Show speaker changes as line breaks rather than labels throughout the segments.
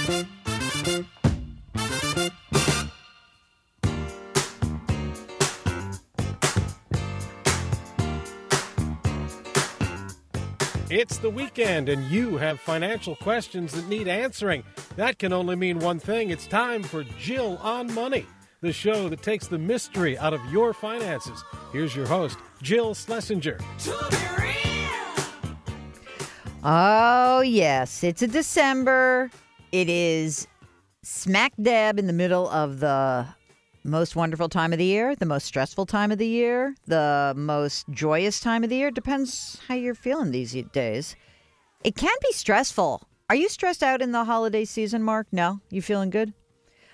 It's the weekend, and you have financial questions that need answering. That can only mean one thing. It's time for Jill on Money, the show that takes the mystery out of your finances. Here's your host, Jill Schlesinger.
Oh, yes. It's a December. It is smack dab in the middle of the most wonderful time of the year, the most stressful time of the year, the most joyous time of the year. Depends how you're feeling these days. It can be stressful. Are you stressed out in the holiday season, Mark? No? You feeling good?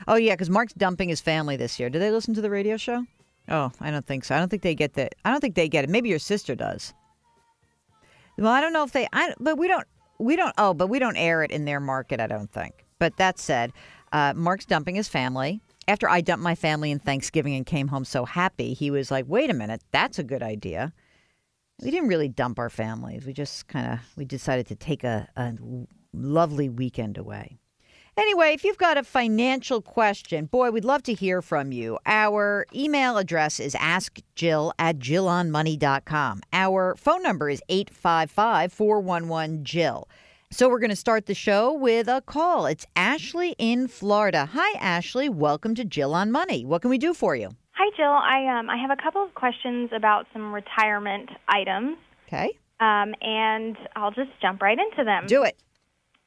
Oh, yeah, because Mark's dumping his family this year. Do they listen to the radio show? Oh, I don't think so. I don't think they get that. I don't think they get it. Maybe your sister does. Well, I don't know if they, but we don't air it in their market, I don't think. But that said, Mark's dumping his family. After I dumped my family in Thanksgiving and came home so happy, he was like, wait a minute, that's a good idea. We didn't really dump our families. We just we decided to take a lovely weekend away. Anyway, if you've got a financial question, boy, we'd love to hear from you. Our email address is askjill@jillonmoney.com. Our phone number is 855-411-JILL. So we're going to start the show with a call. It's Ashley in Florida. Hi, Ashley. Welcome to Jill on Money. What can we do for you?
Hi, Jill. I have a couple of questions about some retirement items.
Okay.
And I'll just jump right into them.
Do it.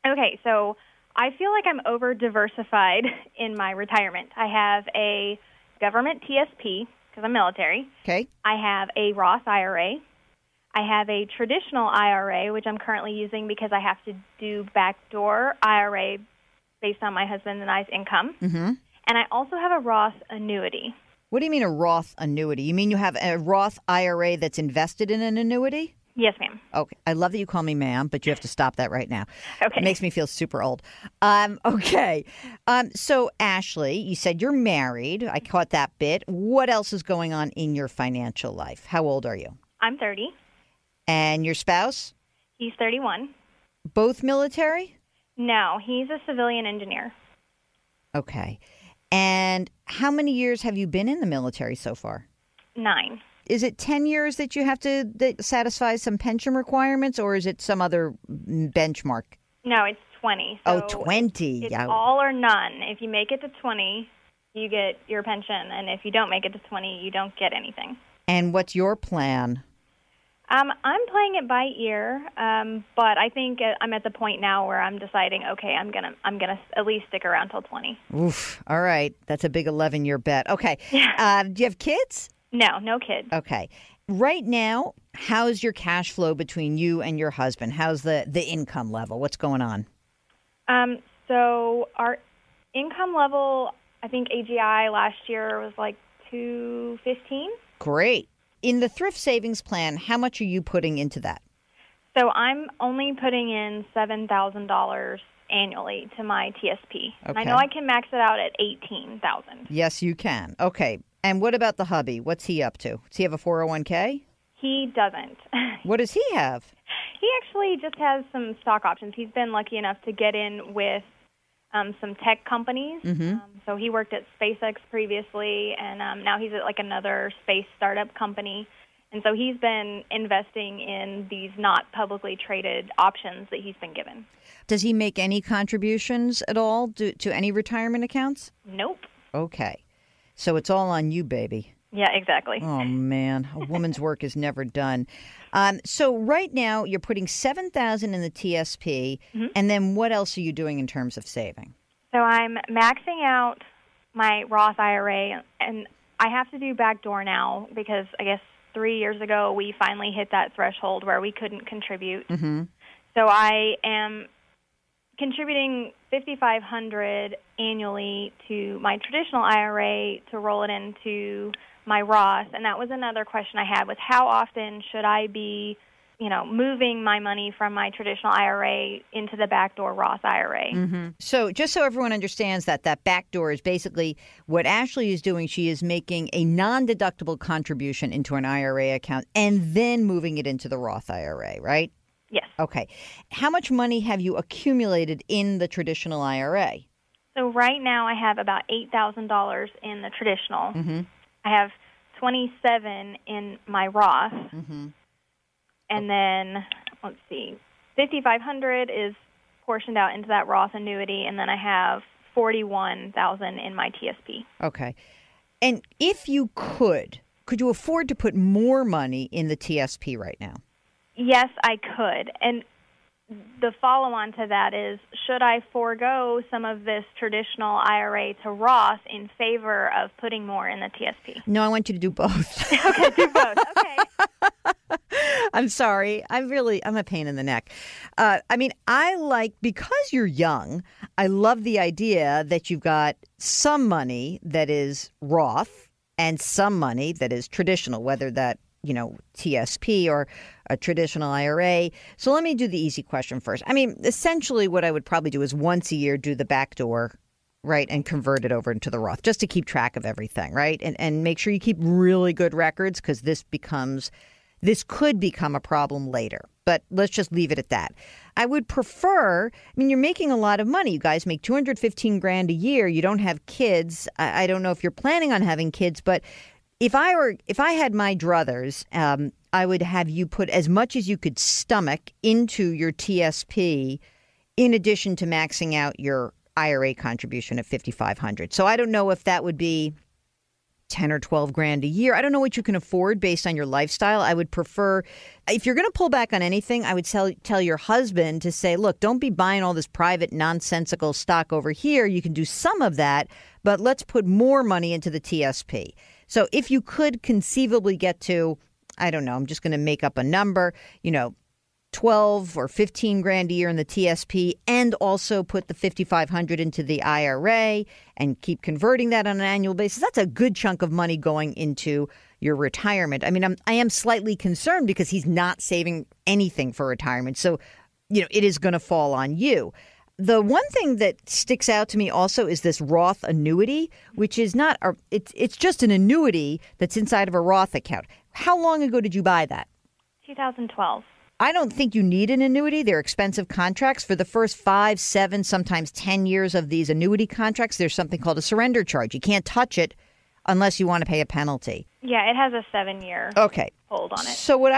Okay, so I feel like I'm over-diversified in my retirement. I have a government TSP because I'm military.
Okay.
I have a Roth IRA. I have a traditional IRA, which I'm currently using because I have to do backdoor IRA based on my husband and I's income.
Mm-hmm.
And I also have a Roth annuity.
What do you mean a Roth annuity? You mean you have a Roth IRA that's invested in an annuity?
Yes, ma'am.
Okay. I love that you call me ma'am, but you have to stop that right now.
Okay.
It makes me feel super old. Okay. So, Ashley, you said you're married. I caught that bit. What else is going on in your financial life? How old are you?
I'm 30.
And your spouse?
He's 31.
Both military?
No, he's a civilian engineer.
Okay. And how many years have you been in the military so far?
9.
Is it 10 years that you have to satisfy some pension requirements, or is it some other benchmark?
No, it's 20. So
20.
It's all or none. If you make it to 20, you get your pension. And if you don't make it to 20, you don't get anything.
And what's your plan?
I'm playing it by ear, but I think I'm at the point now where I'm deciding, okay, I'm gonna at least stick around till 20.
Oof. All right. That's a big 11-year bet. Okay.
Yeah.
Do you have kids?
No kids.
Okay. Right now, how's your cash flow between you and your husband? How's the income level? What's going on?
So our income level, I think AGI last year was like $215.
Great. In the thrift savings plan, how much are you putting into that?
So I'm only putting in $7,000 annually to my TSP.
Okay.
I know I can max it out at $18,000.
Yes, you can. Okay. And what about the hubby? What's he up to? Does he have a 401k?
He doesn't.
What does he have?
He actually just has some stock options. He's been lucky enough to get in with some tech companies.
Mm-hmm.
So he worked at SpaceX previously, and now he's at like another space startup company. And so he's been investing in these not publicly traded options that he's been given.
Does he make any contributions at all to any retirement accounts?
Nope.
Okay. So it's all on you, baby.
Yeah, exactly.
Oh, man. A woman's work is never done. So right now you're putting $7,000 in the TSP,
Mm-hmm.
and then what else are you doing in terms of saving?
So I'm maxing out my Roth IRA, and I have to do backdoor now because I guess 3 years ago we finally hit that threshold where we couldn't contribute.
Mm-hmm.
So I am contributing $5,500 annually to my traditional IRA to roll it into my Roth, and that was another question I had was how often should I be, moving my money from my traditional IRA into the backdoor Roth IRA.
Mm-hmm. So just so everyone understands that backdoor is basically what Ashley is doing. She is making a non-deductible contribution into an IRA account and then moving it into the Roth IRA, right?
Yes.
Okay. How much money have you accumulated in the traditional IRA?
So right now I have about $8,000 in the traditional.
Mm-hmm.
I have $27,000 in my Roth.
Mm-hmm.
And then, let's see, $5,500 is portioned out into that Roth annuity, and then I have $41,000 in my TSP.
Okay. And if you could you afford to put more money in the TSP right now?
Yes, I could. And the follow-on to that is, should I forego some of this traditional IRA to Roth in favor of putting more in the TSP?
No, I want you to do both.
Okay, do both. Okay.
I'm sorry. I'm a pain in the neck. Because you're young, I love the idea that you've got some money that is Roth and some money that is traditional, whether that, TSP or a traditional IRA. So let me do the easy question first. Essentially what I would probably do is once a year do the back door, right, and convert it over into the Roth just to keep track of everything, right? And make sure you keep really good records because this could become a problem later. But let's just leave it at that. I would prefer, you're making a lot of money. You guys make $215,000 a year. You don't have kids. I don't know if you're planning on having kids, but if I had my druthers, I would have you put as much as you could stomach into your TSP in addition to maxing out your IRA contribution at $5,500. So I don't know if that would be $10,000 or $12,000 a year. I don't know what you can afford based on your lifestyle. I would prefer, if you're going to pull back on anything, I would tell your husband to say, look, don't be buying all this private nonsensical stock over here. You can do some of that, but let's put more money into the TSP. So if you could conceivably get to, I don't know, I'm just going to make up a number, $12,000 or $15,000 a year in the TSP, and also put the $5,500 into the IRA and keep converting that on an annual basis. That's a good chunk of money going into your retirement. I am slightly concerned because he's not saving anything for retirement. So, it is going to fall on you. The one thing that sticks out to me also is this Roth annuity, which is not it's just an annuity that's inside of a Roth account. How long ago did you buy that?
2012.
I don't think you need an annuity. They're expensive contracts. For the first 5, 7, sometimes 10 years of these annuity contracts, there's something called a surrender charge. You can't touch it unless you want to pay a penalty.
Yeah, it has a 7-year hold on it.
So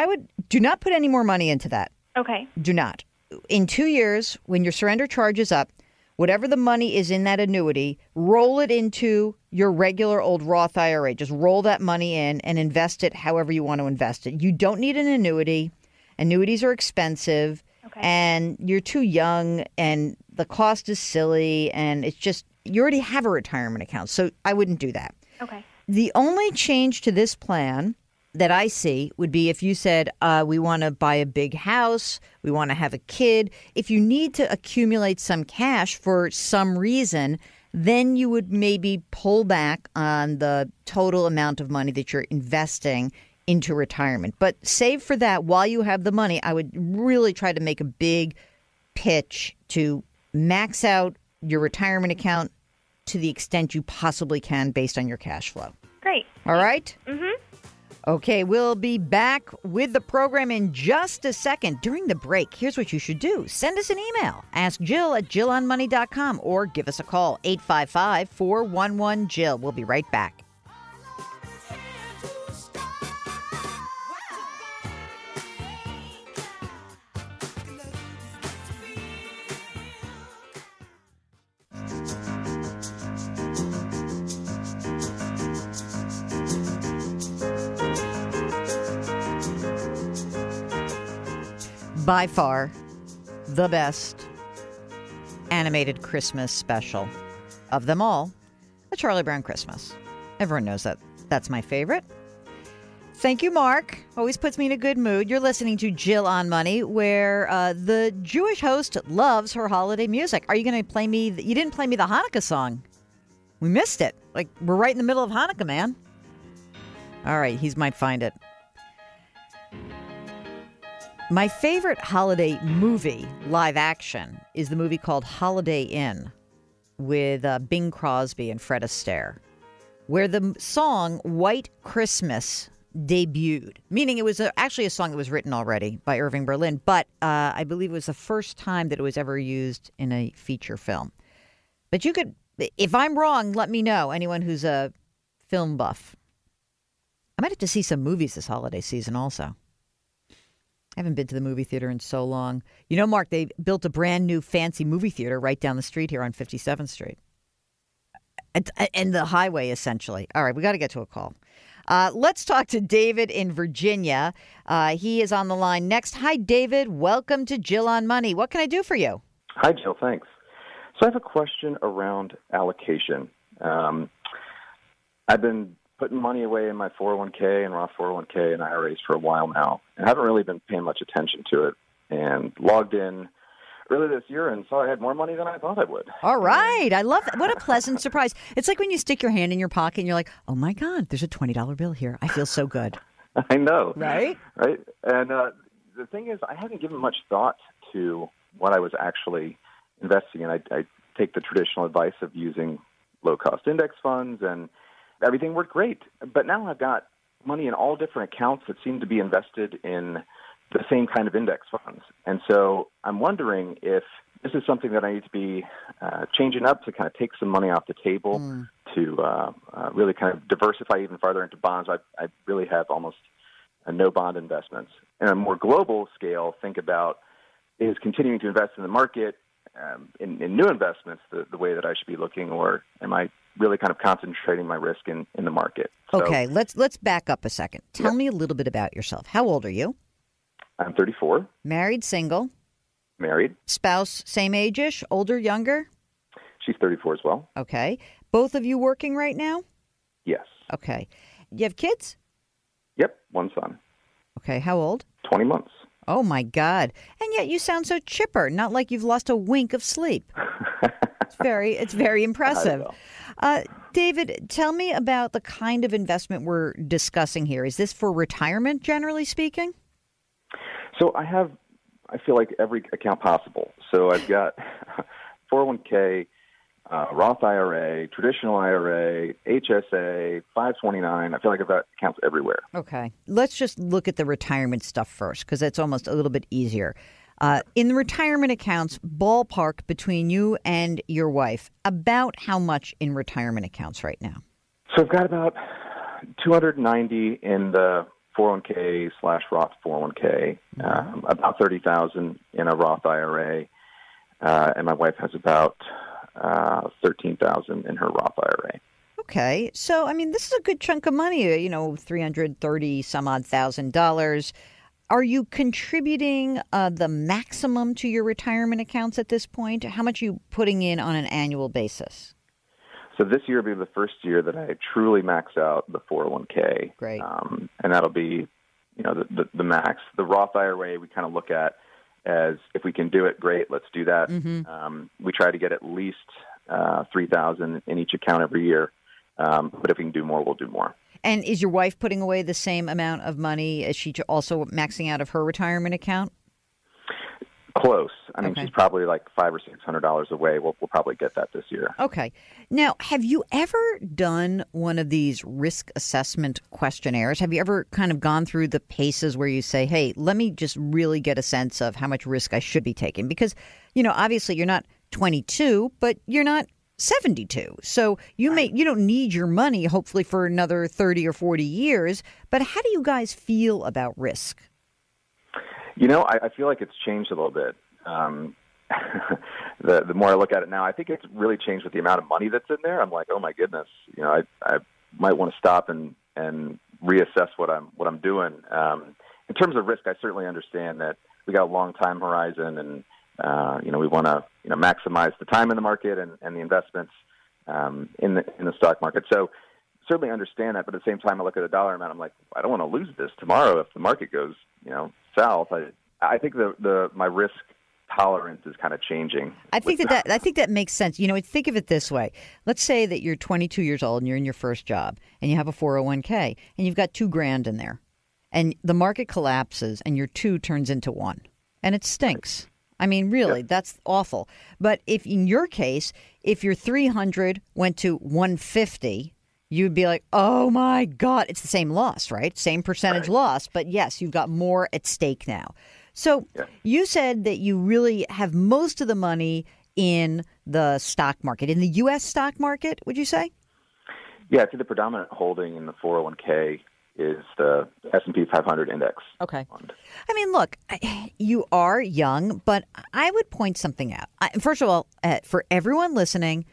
do not put any more money into that.
Okay.
Do not. In 2 years, when your surrender charge is up, whatever the money is in that annuity, roll it into your regular old Roth IRA. Just roll that money in and invest it however you want to invest it. You don't need an annuity. Annuities are expensive, and you're too young, and the cost is silly, and it's just, you already have a retirement account, so I wouldn't do that.
Okay.
The only change to this plan that I see would be if you said, we want to buy a big house, we want to have a kid. If you need to accumulate some cash for some reason, then you would maybe pull back on the total amount of money that you're investing into retirement. But save for that while you have the money. I would really try to make a big pitch to max out your retirement account to the extent you possibly can based on your cash flow.
Great.
All right?
Mm-hmm.
Okay, we'll be back with the program in just a second. During the break, here's what you should do. Send us an email. Ask Jill at JillOnMoney.com or give us a call, 855-411-JILL. We'll be right back. By far, the best animated Christmas special of them all, A Charlie Brown Christmas. Everyone knows that. That's my favorite. Thank you, Mark. Always puts me in a good mood. You're listening to Jill on Money, where the Jewish host loves her holiday music. Are you going to play me? You didn't play me the Hanukkah song. We missed it. We're right in the middle of Hanukkah, man. All right, he might find it. My favorite holiday movie, live action, is the movie called Holiday Inn with Bing Crosby and Fred Astaire, where the song White Christmas debuted, meaning it was actually a song that was written already by Irving Berlin, but I believe it was the first time that it was ever used in a feature film. But you could, if I'm wrong, let me know, anyone who's a film buff. I might have to see some movies this holiday season also. I haven't been to the movie theater in so long. You know, Mark, they built a brand new fancy movie theater right down the street here on 57th Street. And the highway, essentially. All right, we got to get to a call. Let's talk to David in Virginia. He is on the line next. Hi, David. Welcome to Jill on Money. What can I do for you?
Hi, Jill. Thanks. So I have a question around allocation. I've been putting money away in my 401k and Roth 401k and IRAs for a while now, and haven't really been paying much attention to it. And logged in early this year and saw I had more money than I thought I would.
All right. I love that. What a pleasant surprise. It's like when you stick your hand in your pocket and you're like, oh, my God, there's a $20 bill here. I feel so good.
I know.
Right?
Right. And the thing is, I haven't given much thought to what I was actually investing in. I take the traditional advice of using low-cost index funds, and everything worked great. But now I've got money in all different accounts that seem to be invested in the same kind of index funds. And so I'm wondering if this is something that I need to be changing up to kind of take some money off the table to really kind of diversify even farther into bonds. I really have almost no bond investments. And on a more global scale, think about is continuing to invest in the market in new investments the way that I should be looking, or am I really kind of concentrating my risk in the market? So,
okay, let's back up a second. Tell me a little bit about yourself. How old are you?
I'm 34.
Married, single?
Married.
Spouse, same age-ish, older, younger?
She's 34 as well.
Okay. Both of you working right now?
Yes.
Okay. You have kids?
Yep, one son.
Okay, how old?
20 months.
Oh, my God. And yet you sound so chipper, not like you've lost a wink of sleep. It's very impressive. David, tell me about the kind of investment we're discussing here. Is this for retirement, generally speaking?
So I feel like every account possible. So I've got 401k, Roth IRA, traditional IRA, HSA, 529. I feel like I've got accounts everywhere.
Okay. Let's just look at the retirement stuff first, because it's almost a little bit easier. In the retirement accounts, ballpark between you and your wife, about how much in retirement accounts right now?
So I've got about 290 in the 401k / Roth 401k, about 30,000 in a Roth IRA, and my wife has about 13,000 in her Roth IRA.
Okay, so I mean, this is a good chunk of money. $330 some odd $1,000. Are you contributing the maximum to your retirement accounts at this point? How much are you putting in on an annual basis?
So this year will be the first year that I truly max out the 401k.
Great.
And that'll be, the max. The Roth IRA we kind of look at as if we can do it, great, let's do that. Mm-hmm. We try to get at least $3,000 in each account every year. But if we can do more, we'll do more.
And is your wife putting away the same amount of money? Is she also maxing out of her retirement account?
Close. I mean, she's probably like $500 or $600 away. We'll probably get that this year.
Okay. Now, have you ever done one of these risk assessment questionnaires? Have you ever kind of gone through the paces where you say, hey, let me just really get a sense of how much risk I should be taking? Because, obviously you're not 22, but you're not 72. So you don't need your money, hopefully, for another 30 or 40 years. But how do you guys feel about risk?
I feel like it's changed a little bit. The more I look at it now, I think it's really changed with the amount of money that's in there. I'm like, oh my goodness, I might want to stop and reassess what I'm doing. In terms of risk, I certainly understand that we got a long time horizon, and we want to maximize the time in the market and the investments in the stock market. So certainly understand that, but at the same time, I look at the dollar amount. I'm like, I don't want to lose this tomorrow if the market goes south. I think my risk tolerance is kind of changing.
I think that makes sense. Think of it this way. Let's say that you're 22 years old and you're in your first job and you have a 401k and you've got $2,000 in there, and the market collapses and your 2 turns into 1, and it stinks. I mean, really, that's awful. But if in your case, if your 300 went to 150, you'd be like, oh, my God. It's the same loss, right? Same percentage loss. But, yes, you've got more at stake now. So you said that you really have most of the money in the stock market, in the U.S. stock market, would you say?
Yeah, I think the predominant holding in the 401k is the S&P 500 index fund.
I mean, look, you are young, but I would point something out. First of all, for everyone listening,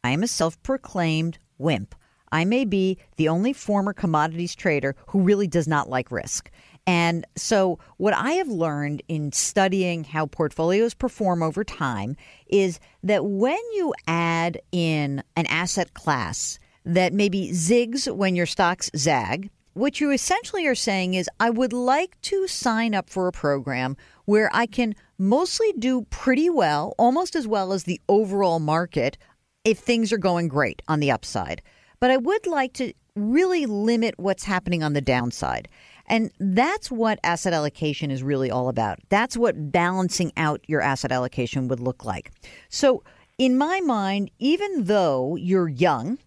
I am a self-proclaimed wimp. I may be the only former commodities trader who really does not like risk. And so what I have learned in studying how portfolios perform over time is that when you add in an asset class that maybe zigs when your stocks zag, what you essentially are saying is, I would like to sign up for a program where I can mostly do pretty well, almost as well as the overall market, if things are going great on the upside. But I would like to really limit what's happening on the downside. And that's what asset allocation is really all about. That's what balancing out your asset allocation would look like. So in my mind, even though you're young,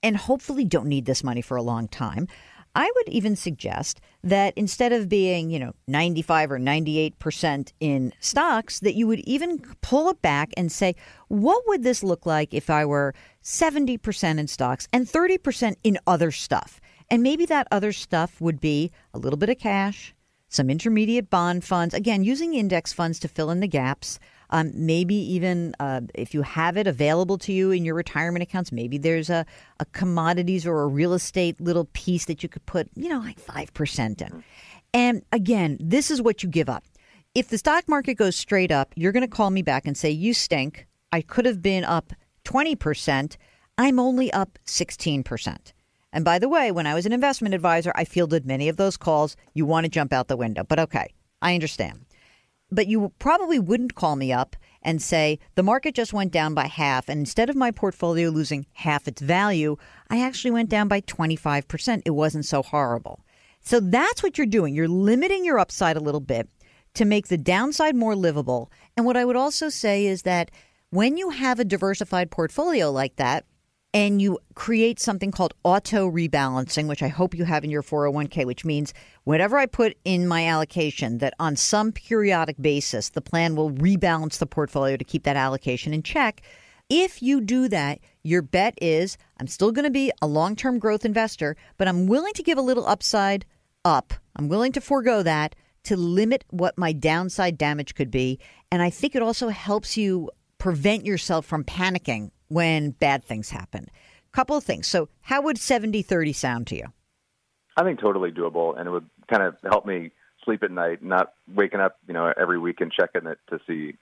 and hopefully don't need this money for a long time, I would even suggest that instead of being, 95 or 98% in stocks, that you would even pull it back and say, what would this look like if I were 70% in stocks and 30% in other stuff? And maybe that other stuff would be a little bit of cash, some intermediate bond funds, again, using index funds to fill in the gaps. Maybe even if you have it available to you in your retirement accounts, maybe there's a commodities or a real estate little piece that you could put, like 5% in. And again, this is what you give up. If the stock market goes straight up, you're going to call me back and say, you stink. I could have been up 20%. I'm only up 16%. And by the way, when I was an investment advisor, I fielded many of those calls. You want to jump out the window. But okay, I understand. But you probably wouldn't call me up and say, the market just went down by half. And instead of my portfolio losing half its value, I actually went down by 25%. It wasn't so horrible. So that's what you're doing. You're limiting your upside a little bit to make the downside more livable. And what I would also say is that when you have a diversified portfolio like that, and you create something called auto rebalancing, which I hope you have in your 401k, which means whatever I put in my allocation, that on some periodic basis, the plan will rebalance the portfolio to keep that allocation in check. If you do that, your bet is, I'm still going to be a long-term growth investor, but I'm willing to give a little upside up. I'm willing to forego that to limit what my downside damage could be. And I think it also helps you prevent yourself from panicking when bad things happen. Couple of things. So how would 70-30 sound to you?
I think totally doable, and it would kind of help me sleep at night, not waking up, every week and checking it to see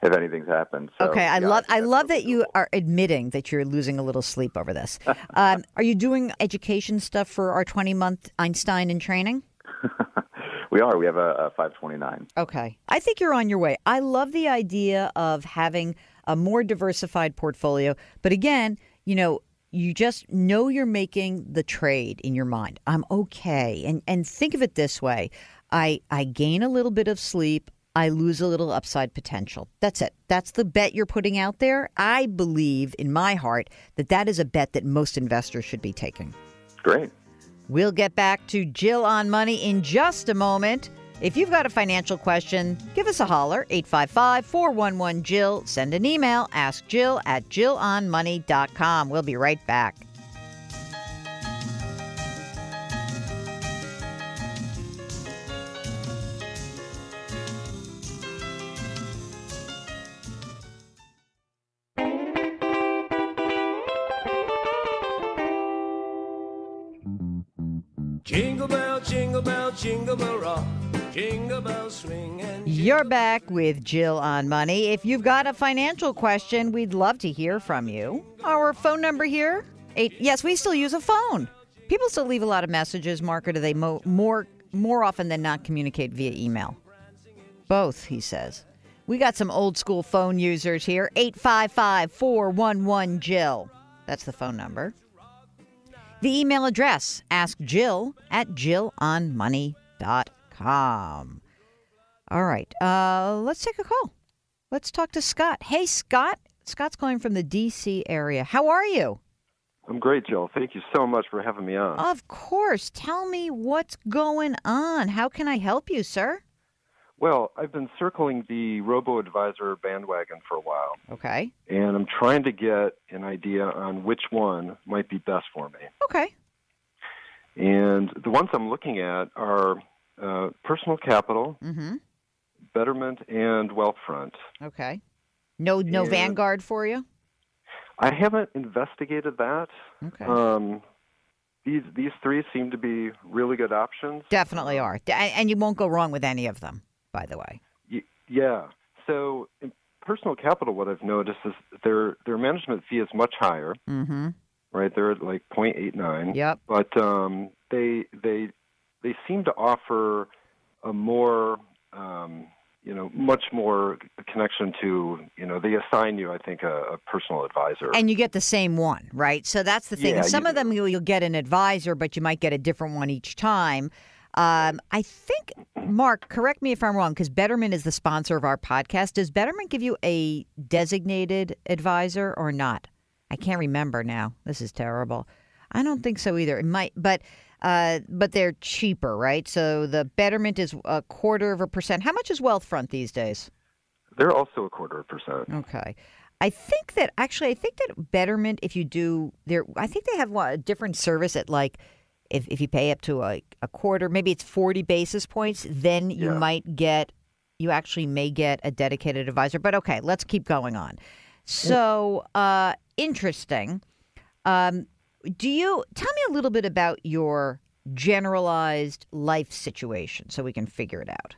if anything's happened. So,
okay, I love that you are admitting that you're losing a little sleep over this. Are you doing education stuff for our 20-month Einstein in training?
We are. We have a 529.
Okay. I think you're on your way. I love the idea of having a more diversified portfolio. But again, you just know you're making the trade in your mind. I'm okay. And think of it this way. I gain a little bit of sleep. I lose a little upside potential. That's it. That's the bet you're putting out there. I believe in my heart that is a bet that most investors should be taking.
Great.
We'll get back to Jill on Money in just a moment. If you've got a financial question, give us a holler, 855-411-JILL. Send an email, askjill@jillonmoney.com. We'll be right back.
Jingle bell, jingle bell, jingle bell rock. Jingle bells swing and
You're back with Jill on Money. If you've got a financial question, we'd love to hear from you. Our phone number here, yes, we still use a phone. People still leave a lot of messages, Mark, or do they more often than not communicate via email? Both, he says. We got some old school phone users here, 855-411-JILL. That's the phone number. The email address, askjill@jillonmoney.com. All right, let's take a call. Let's talk to Scott. Hey, Scott. Scott's calling from the D.C. area. How are you?
I'm great, Jill. Thank you so much for having me on.
Of course. Tell me what's going on. How can I help you, sir?
Well, I've been circling the robo-advisor bandwagon for a while.
Okay.
And I'm trying to get an idea on which one might be best for me.
Okay.
And the ones I'm looking at are Personal Capital, Betterment, and Wealthfront.
Okay. No Vanguard for you?
I haven't investigated that.
Okay.
These three seem to be really good options.
Definitely are. And you won't go wrong with any of them, by the way.
Yeah. So in Personal Capital, what I've noticed is their management fee is much higher.
Mm-hmm.
Right, they're at like 0.89.
Yep.
But they seem to offer a more much more connection to, they assign you, I think, a personal advisor.
And you get the same one, right? So that's the thing.
Yeah,
Some of them you'll get an advisor, but you might get a different one each time. I think, Mark, correct me if I'm wrong, because Betterment is the sponsor of our podcast. Does Betterment give you a designated advisor or not? I can't remember now. This is terrible. I don't think so either. It might, but they're cheaper, right? So the Betterment is 0.25%. How much is Wealthfront these days?
They're also 0.25%.
Okay. I think that Betterment, if you do, I think they have a different service at like, if you pay up to a quarter, maybe it's 40 basis points, then you actually may get a dedicated advisor. But okay, let's keep going on. So, interesting. Tell me a little bit about your generalized life situation so we can figure it out.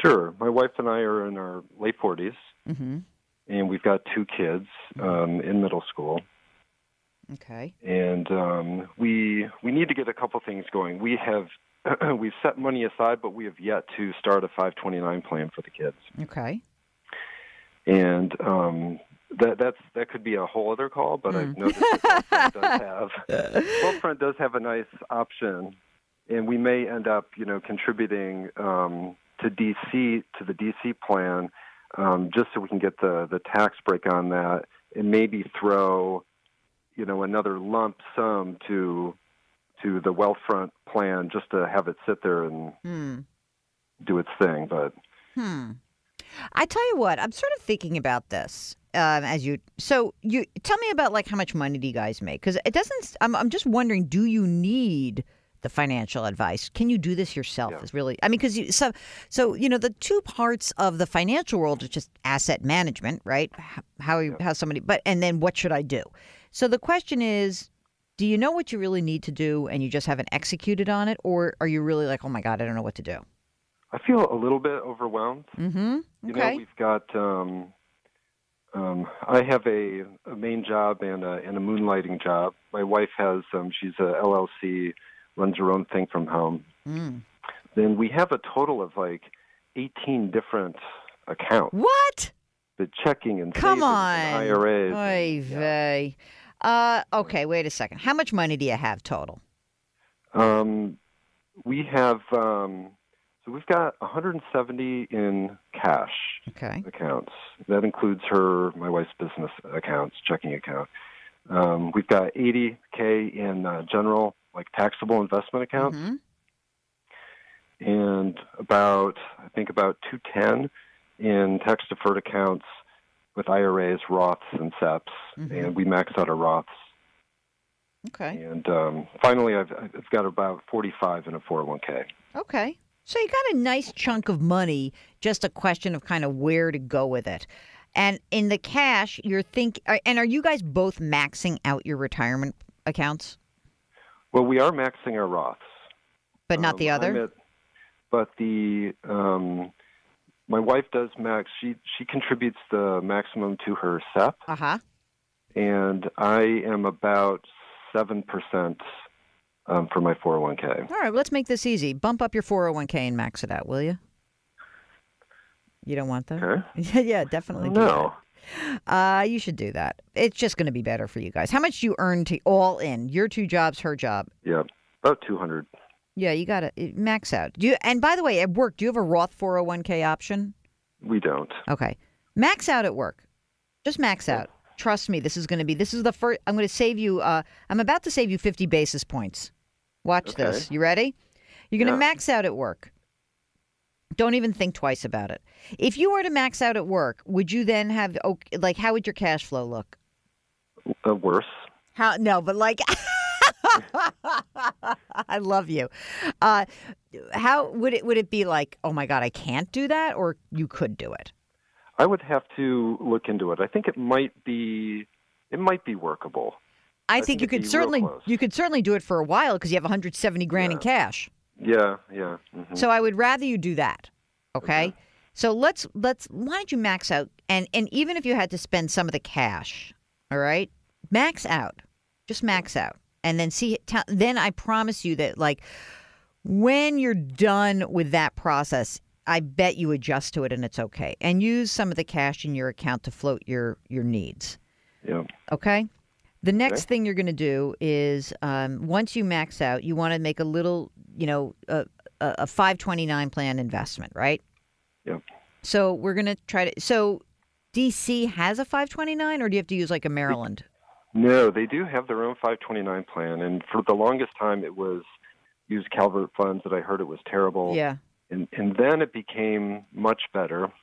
Sure. My wife and I are in our late 40s, and we've got 2 kids in middle school.
Okay.
And we need to get a couple things going. We have we've set money aside, but we have yet to start a 529 plan for the kids.
Okay.
And that could be a whole other call, but I've noticed that Wealthfront does have a nice option, and we may end up, contributing to the DC plan, just so we can get the tax break on that, and maybe throw, another lump sum to the Wealthfront plan just to have it sit there and do its thing. But
I tell you what, I'm sort of thinking about this. So you tell me about like how much money do you guys make? Because it doesn't. I'm just wondering, do you need the financial advice? Can you do this yourself?
Yeah.
Is really, because the two parts of the financial world is just asset management, right? And then what should I do? So the question is, do you know what you really need to do and you just haven't executed on it, or are you really like, oh my God, I don't know what to do?
I feel a little bit overwhelmed.
Mm-hmm. Okay.
We've got. I have a main job and a moonlighting job. My wife has. She's a LLC, runs her own thing from home. Then we have a total of like 18 different accounts.
What?
The checking and
Come
savings
on.
and IRAs.
Oy vey. Okay, wait a second. How much money do you have total?
We have. So we've got 170 in cash accounts. That includes my wife's business accounts, checking account. We've got 80K in general, like taxable investment accounts, and about 210 in tax deferred accounts with IRAs, Roths, and SEPs, and we max out our Roths.
Okay.
And finally, I've got about 45 in a 401k.
Okay. So you got a nice chunk of money, just a question of kind of where to go with it. And in the cash, and are you guys both maxing out your retirement accounts?
Well, we are maxing our Roths.
But not the other?
My wife does max. She contributes the maximum to her SEP. And I am about 7% for my 401k.
All right, let's make this easy. Bump up your 401k and max it out, will you? You don't want that?
Okay.
Yeah, definitely.
No.
You should do that. It's just going to be better for you guys. How much do you earn all in? Your 2 jobs, her job?
Yeah, about 200.
Yeah, you got to max out. And by the way, at work, do you have a Roth 401k option?
We don't.
Okay. Max out at work. Just max out. trust me, this is the first, I'm going to save you, I'm about to save you 50 basis points. Watch this. You ready? You're going to max out at work. Don't even think twice about it. If you were to max out at work, would you then have, how would your cash flow look?
Worse.
How? No, but like, I love you. How would it be like, oh my God, I can't do that, or you could do it?
I would have to look into it. I think it might be workable.
I think you could certainly do it for a while because you have 170 grand in cash.
Yeah. Mm-hmm.
So I would rather you do that. Okay. So let's why don't you max out and even if you had to spend some of the cash, all right, max out, just max out, and then then I promise you that like when you're done with that process, I bet you adjust to it and it's okay, and use some of the cash in your account to float your needs.
Yeah.
Okay. The next thing you're going to do is once you max out, you want to make a little, a 529 plan investment, right?
Yep.
So we're going to try to. So DC has a 529, or do you have to use like a Maryland?
No, they do have their own 529 plan, and for the longest time it was use Calvert funds that I heard it was terrible.
Yeah.
And then it became much better.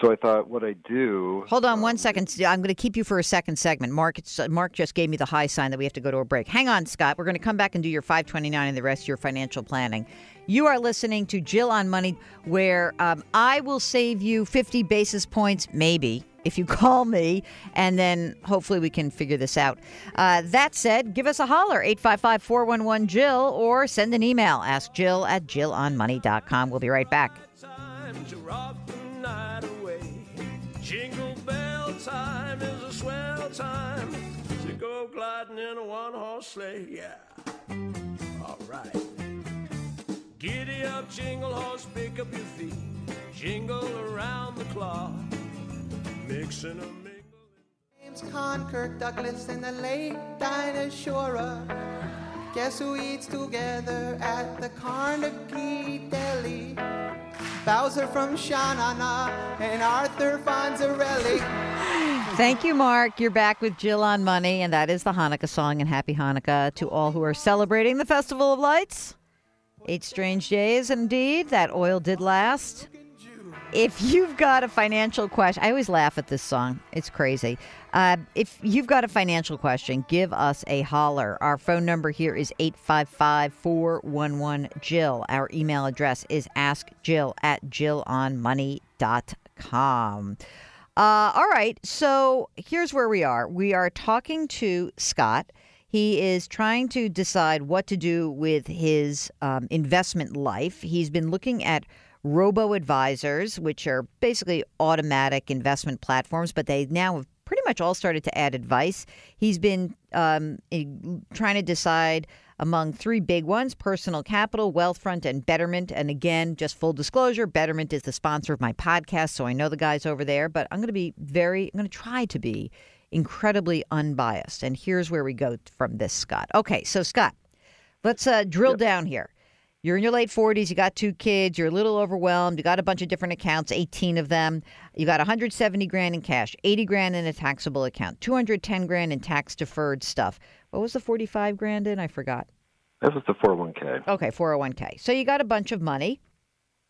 So I thought what I do...
Hold on 1 second. I'm going to keep you for a second segment. Mark just gave me the high sign that we have to go to a break. Hang on, Scott. We're going to come back and do your 529 and the rest of your financial planning. You are listening to Jill on Money, where I will save you 50 basis points, maybe, if you call me, and then hopefully we can figure this out. That said, give us a holler, 855-411-JILL, or send an email, askjill@jillonmoney.com. We'll be right back.
Jingle bell time is a swell time to go gliding in a one-horse sleigh, yeah. All right. Giddy up, jingle horse, pick up your feet, jingle around the clock, mixing a mingle.
James Conn, Kirk Douglas, and the late Dinah Shora. Guess who eats together at the Carnegie Deli? Bowser from Sha-na-na and Arthur Fonzarelli.
Thank you, Mark. You're back with Jill on Money, and that is the Hanukkah song. And happy Hanukkah to all who are celebrating the Festival of Lights. 8 strange days, indeed. That oil did last. If you've got a financial question, I always laugh at this song. It's crazy. If you've got a financial question, give us a holler. Our phone number here is 855-411-JILL. Our email address is askjill@jillonmoney.com. All right, so here's where we are. We are talking to Scott. He is trying to decide what to do with his investment life. He's been looking at robo-advisors, which are basically automatic investment platforms, but they now have pretty much all started to add advice. He's been trying to decide among 3 big ones: Personal Capital, Wealthfront, and Betterment. And again, just full disclosure, Betterment is the sponsor of my podcast, so I know the guys over there, but I'm going to try to be incredibly unbiased. And here's where we go from this, Scott. Okay, so Scott, let's drill down here. You're in your late 40s. You got 2 kids. You're a little overwhelmed. You got a bunch of different accounts, 18 of them. You got 170 grand in cash, 80 grand in a taxable account, 210 grand in tax deferred stuff. What was the 45 grand in? I forgot.
That was the 401k.
Okay, 401k. So you got a bunch of money.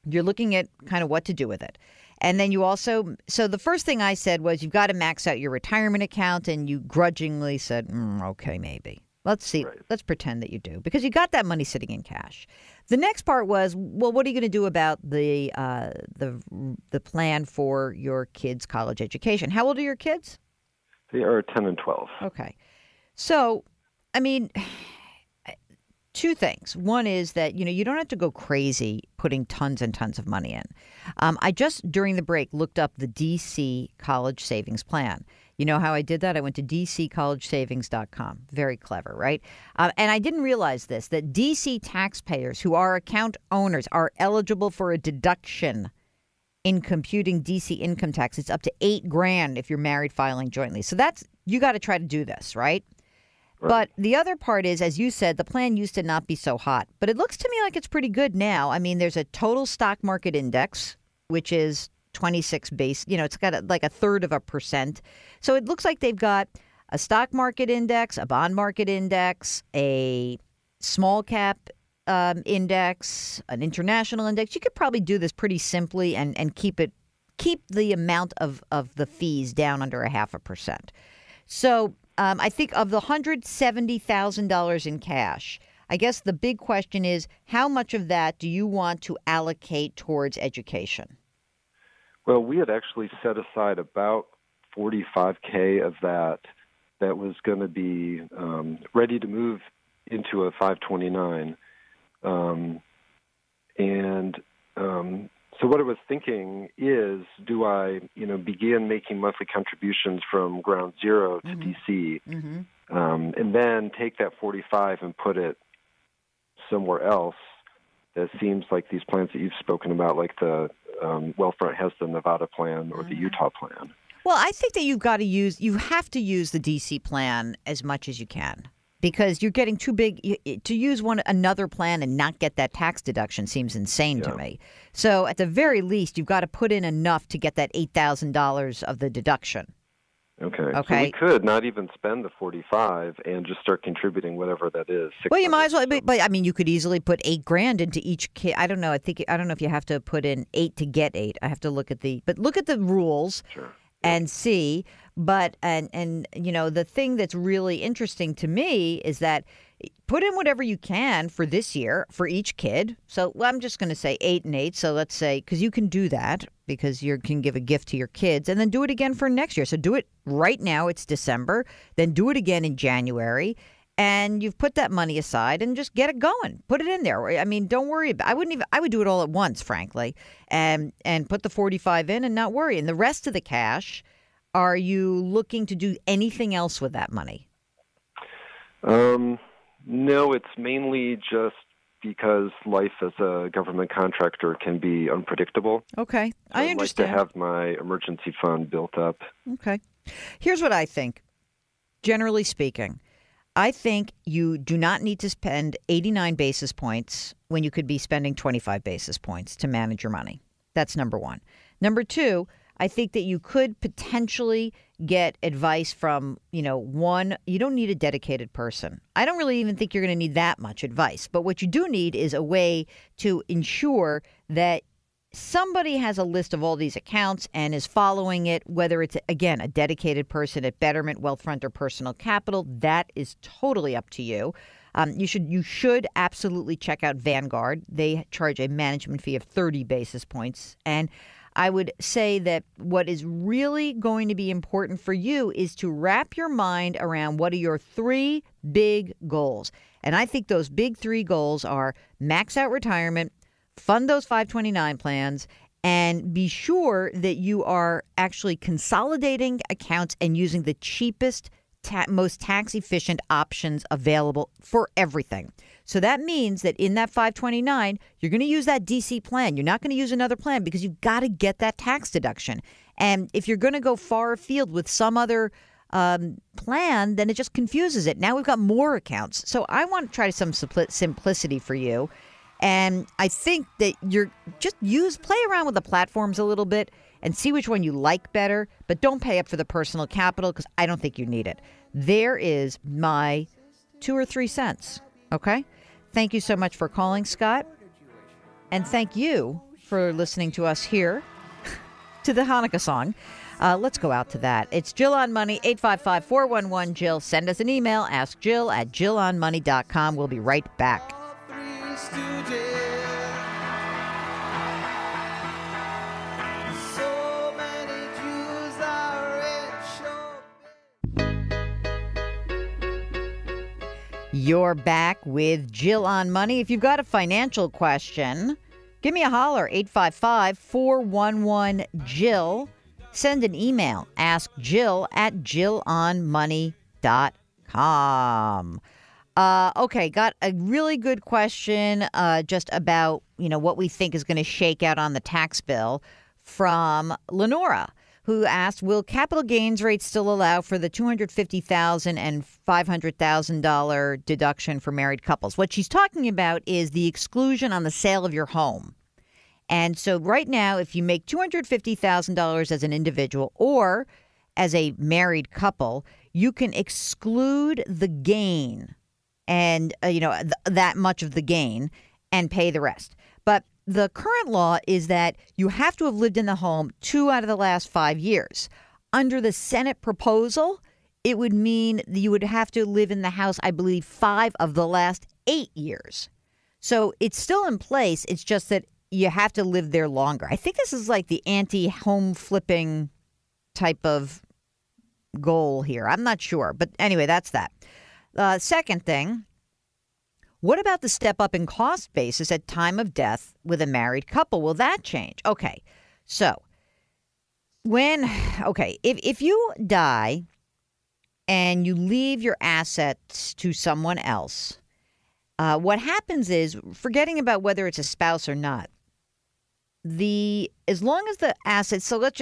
You're looking at kind of what to do with it. And then you also, so the first thing I said was you've got to max out your retirement account, and you grudgingly said, okay, maybe. Let's see. Right. Let's pretend that you do, because you got that money sitting in cash. The next part was, well, what are you going to do about the plan for your kids' college education? How old are your kids?
They are 10 and 12.
Okay. So, I mean, 2 things. One is that, you don't have to go crazy putting tons and tons of money in. I just, during the break, looked up the DC College Savings Plan. You know how I did that? I went to dccollegesavings.com. Very clever, right? And I didn't realize this, that DC taxpayers who are account owners are eligible for a deduction in computing DC income tax. It's up to $8 grand if you're married filing jointly. So you got to try to do this, right? But the other part is, as you said, the plan used to not be so hot. But it looks to me like it's pretty good now. I mean, there's a total stock market index, which is 26 base. It's got like 1/3%. So it looks like they've got a stock market index, a bond market index, a small cap index, an international index. You could probably do this pretty simply and keep the amount of the fees down under 0.5%. So I think of the $170,000 in cash, I guess the big question is, how much of that do you want to allocate towards education?
Well, we had actually set aside about $45K of that was going to be ready to move into a 529. So what I was thinking is, do I, begin making monthly contributions from ground zero to DC, and then take that 45 and put it somewhere else? That seems like these plans that you've spoken about, like the Wealthfront has the Nevada plan or the Utah plan.
Well, I think that you have to use the DC plan as much as you can, because you're getting too big to use another plan and not get that tax deduction seems insane to me. So at the very least, you've got to put in enough to get that $8,000 of the deduction.
Okay. So we could not even spend the 45 and just start contributing whatever that is.
Well, you might as well, but I mean, you could easily put $8,000 into each kid. I don't know. I don't know if you have to put in 8 to get 8. I have to look at the rules.
Sure.
And see, but and the thing that's really interesting to me is that put in whatever you can for this year for each kid. So I'm just going to say 8 and 8. So let's say, because you can do that because you can give a gift to your kids, and then do it again for next year. So do it right now. It's December. Then do it again in January. And you've put that money aside and just get it going. Put it in there. I mean, don't worry about it. I would do it all at once, frankly, and put the 45 in and not worry. And the rest of the cash, are you looking to do anything else with that money?
No, it's mainly just because life as a government contractor can be unpredictable.
Okay,
So
I understand.
I'd like to have my emergency fund built up.
Okay. Here's what I think, generally speaking. I think you do not need to spend 89 basis points when you could be spending 25 basis points to manage your money. That's number one. Number two, I think that you could potentially get advice from, you don't need a dedicated person. I don't really even think you're going to need that much advice. But what you do need is a way to ensure that somebody has a list of all these accounts and is following it, whether it's, again, a dedicated person at Betterment, Wealthfront, or Personal Capital. That is totally up to you. You should absolutely check out Vanguard. They charge a management fee of 30 basis points. And I would say that what is really going to be important for you is to wrap your mind around what are your 3 big goals. And I think those big 3 goals are max out retirement, fund those 529 plans, and be sure that you are actually consolidating accounts and using the cheapest, most tax-efficient options available for everything. So that means that in that 529, you're going to use that DC plan. You're not going to use another plan because you've got to get that tax deduction. And if you're going to go far afield with some other plan, then it just confuses it. Now we've got more accounts. So I want to try some simplicity for you. And I think that you're play around with the platforms a little bit and see which one you like better, but don't pay up for the personal capital because I don't think you need it. There is my 2 or 3 cents. Okay? Thank you so much for calling, Scott. And thank you for listening to us here to the Hanukkah song. Let's go out to that. It's Jill on Money, 855-411-JILL. Send us an email, askjill@jillonmoney.com. We'll be right back. You're back with Jill on Money. If you've got a financial question, give me a holler, 855-411-JILL. Send an email, askjill@jillonmoney.com. Okay, got a really good question just about, what we think is going to shake out on the tax bill from Lenora, who asked, will capital gains rates still allow for the $250,000 and $500,000 deduction for married couples? What she's talking about is the exclusion on the sale of your home. And so right now, if you make $250,000 as an individual or as a married couple, you can exclude the gain and, that much of the gain and pay the rest. But the current law is that you have to have lived in the home 2 out of the last 5 years. Under the Senate proposal, it would mean you would have to live in the house, I believe, 5 of the last 8 years. So it's still in place. It's just that you have to live there longer. I think this is like the anti-home flipping type of goal here. I'm not sure. But anyway, that's that. Second thing, what about the step up in cost basis at time of death with a married couple? Will that change? Okay. So if you die and you leave your assets to someone else, what happens is, forgetting about whether it's a spouse or not, as long as the assets, so let's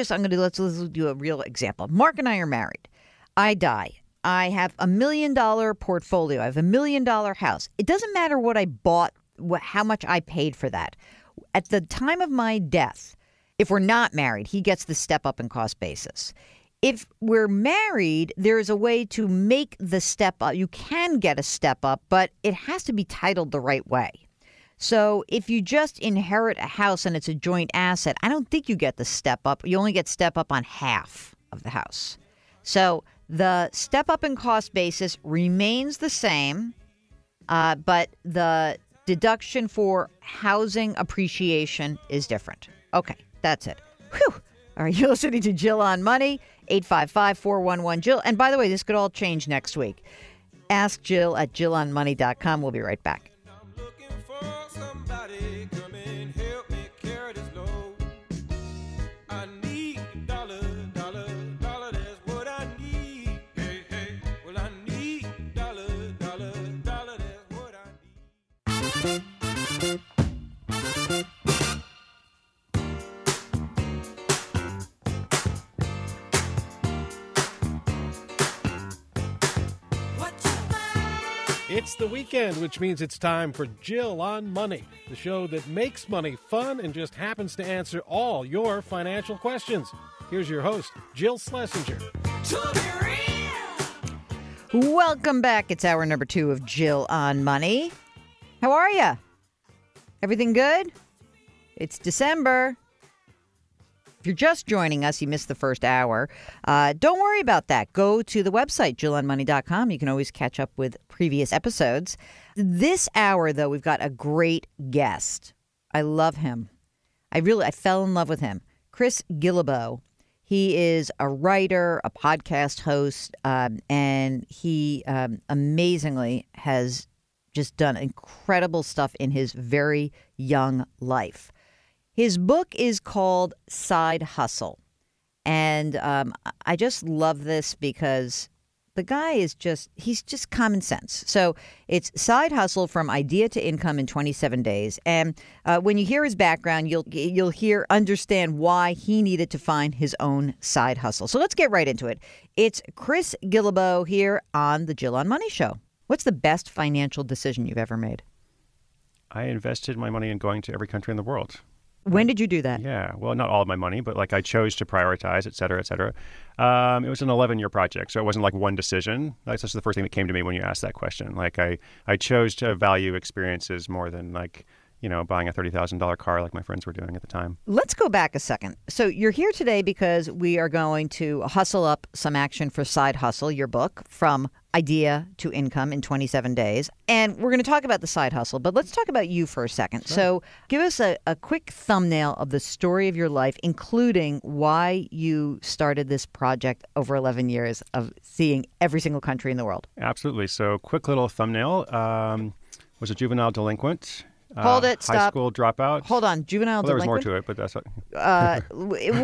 do a real example. Mark and I are married. I die. I have $1 million portfolio. I have $1 million house. It doesn't matter what I bought, how much I paid for that. At the time of my death, if we're not married, he gets the step up in cost basis. If we're married, there is a way to make the step up. You can get a step up, but it has to be titled the right way. So if you just inherit a house and it's a joint asset, I don't think you get the step up. You only get step up on half of the house. So the step up in cost basis remains the same, but the deduction for housing appreciation is different. Okay, that's it. Whew. All right, you're listening to Jill on Money, 855-411-JILL. And by the way, this could all change next week. Ask Jill at JillOnMoney.com. We'll be right back.
It's the weekend, which means it's time for Jill on Money, the show that makes money fun and just happens to answer all your financial questions. Here's your host, Jill Schlesinger.
Welcome back. It's hour number 2 of Jill on Money. How are you? Everything good? It's December. If you're just joining us, you missed the first hour. Don't worry about that. Go to the website, JillOnMoney.com. You can always catch up with previous episodes. This hour, though, we've got a great guest. I love him. I fell in love with him. Chris Guillebeau. He is a writer, a podcast host, and he amazingly has just done incredible stuff in his very young life. His book is called Side Hustle. And I just love this because the guy he's just common sense. So it's Side Hustle from Idea to Income in 27 Days. And when you hear his background, you'll understand why he needed to find his own side hustle. So let's get right into it. It's Chris Guillebeau here on the Jill on Money Show. What's the best financial decision you've ever made?
I invested my money in going to every country in the world.
When did you do that?
Yeah, well, not all of my money, but I chose to prioritize, et cetera, et cetera. It was an 11-year project, so it wasn't one decision. That's just the first thing that came to me when you asked that question. I chose to value experiences more than buying a $30,000 car like my friends were doing at the time.
Let's go back a second. So you're here today because we are going to hustle up some action for Side Hustle, your book, from idea to income in 27 days. And we're going to talk about the side hustle, but let's talk about you for a second. Sure. So give us a quick thumbnail of the story of your life, including why you started this project over 11 years of seeing every single country in the world.
Absolutely. So quick little thumbnail. Was a juvenile delinquent.
Hold it. Stop.
High school dropout.
Hold on. Juvenile
delinquent. There was more to it, but that's what.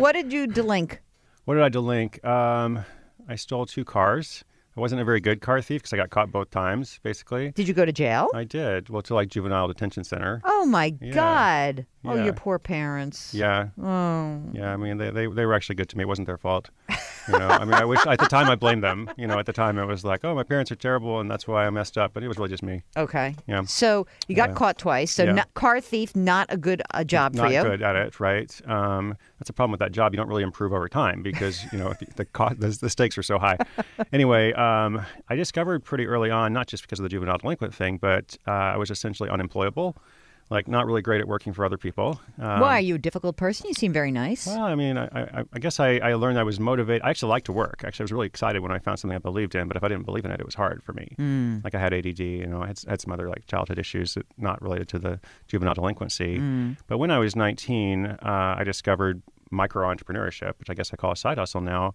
What did you delink?
What did I delink? I stole 2 cars. I wasn't a very good car thief because I got caught both times, basically.
Did you go to jail?
I did. Well, to juvenile detention center.
Oh, my God. Yeah. Oh, your poor parents.
Yeah.
Oh.
Yeah, I mean, they were actually good to me. It wasn't their fault. I mean, I wish at the time I blamed them. At the time it was like, oh, my parents are terrible and that's why I messed up. But it was really just me.
Okay.
Yeah.
So you got caught twice. So car thief, not a good job for you.
Not good at it, right? That's a problem with that job. You don't really improve over time because, the stakes are so high. Anyway, I discovered pretty early on, not just because of the juvenile delinquent thing, but I was essentially unemployable. Like, not really great at working for other people.
Why? Are you a difficult person? You seem very nice.
Well, I mean, I guess I learned I was motivated. I actually like to work. Actually, I was really excited when I found something I believed in, but if I didn't believe in it, it was hard for me. Like, I had ADD, I had some other, childhood issues that not related to the juvenile delinquency. But when I was 19, I discovered micro-entrepreneurship, which I guess I call a side hustle now.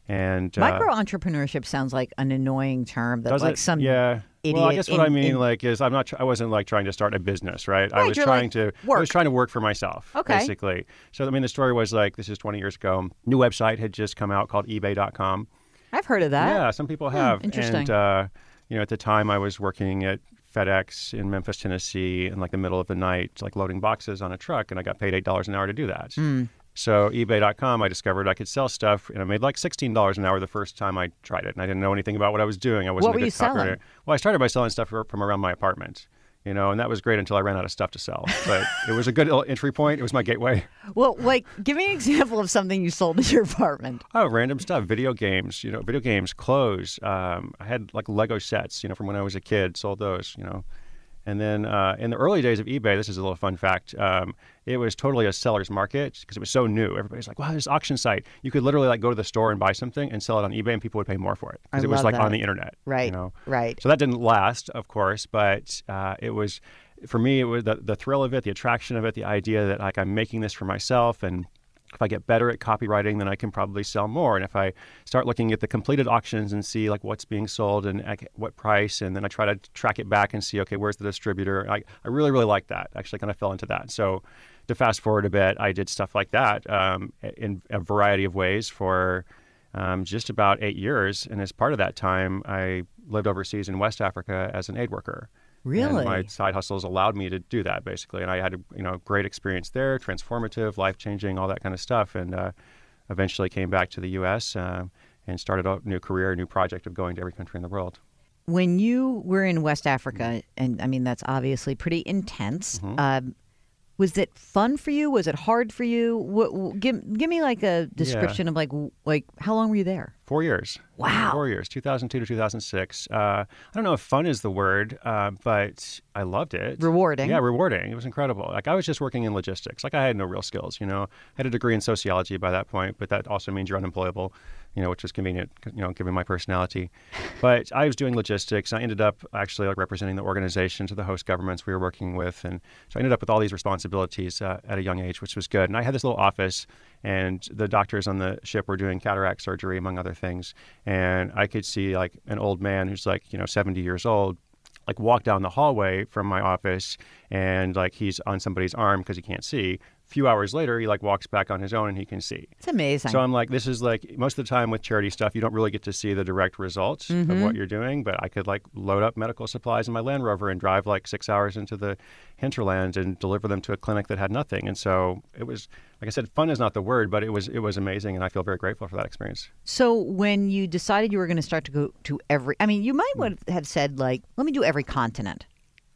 And
micro-entrepreneurship sounds like an annoying term that some idiot.
Well, I guess what I mean is I wasn't trying to start a business, right? I was trying to work for myself, basically. So I mean, the story was this is 20 years ago. New website had just come out called eBay.com.
I've heard of that.
Yeah, some people have.
Interesting.
And at the time I was working at FedEx in Memphis, Tennessee, in the middle of the night, loading boxes on a truck, and I got paid $8 an hour to do that. So eBay.com, I discovered I could sell stuff, and I made $16 an hour the first time I tried it. And I didn't know anything about what I was doing. I wasn't
What were you selling?
Well, I started by selling stuff from around my apartment, and that was great until I ran out of stuff to sell. But it was a good entry point. It was my gateway.
Well, give me an example of something you sold in your apartment.
Oh, random stuff. Video games, clothes. I had Lego sets, from when I was a kid, sold those, And then in the early days of eBay, this is a little fun fact, it was totally a seller's market because it was so new. Everybody's like, wow, this auction site. You could literally go to the store and buy something and sell it on eBay and people would pay more for it because it was on the internet.
Right, right.
So that didn't last, of course, but it was, for me, it was the thrill of it, the attraction of it, the idea that I'm making this for myself, and if I get better at copywriting, then I can probably sell more. And if I start looking at the completed auctions and see what's being sold and at what price, and then I try to track it back and see, okay, where's the distributor? I really, really like that. Actually kind of fell into that. So to fast forward a bit, I did stuff like that in a variety of ways for just about 8 years. And as part of that time, I lived overseas in West Africa as an aid worker.
Really?
And my side hustles allowed me to do that, basically. And I had a great experience there, transformative, life-changing, all that kind of stuff. And eventually came back to the U.S. And started a new career, a new project of going to every country in the world.
When you were in West Africa, and I mean, that's obviously pretty intense, was it fun for you? Was it hard for you? Give me a description of how long were you there?
4 years.
Wow.
4 years, 2002 to 2006. I don't know if fun is the word, but I loved it.
Rewarding.
Yeah, rewarding. It was incredible. I was just working in logistics. I had no real skills, I had a degree in sociology by that point, but that also means you're unemployable, which was convenient, given my personality. But I was doing logistics. I ended up actually representing the organizations of the host governments we were working with. And so I ended up with all these responsibilities at a young age, which was good. And I had this little office, and the doctors on the ship were doing cataract surgery, among other things. And I could see an old man who's 70 years old, walk down the hallway from my office, and he's on somebody's arm because he can't see. A few hours later, he walks back on his own and he can see.
It's amazing.
So I'm this is most of the time with charity stuff, you don't really get to see the direct results of what you're doing. But I could load up medical supplies in my Land Rover and drive 6 hours into the hinterland and deliver them to a clinic that had nothing. And so it was, like I said, fun is not the word, but it was amazing, and I feel very grateful for that experience.
So when you decided you were going to start to go to you might have said let me do every continent.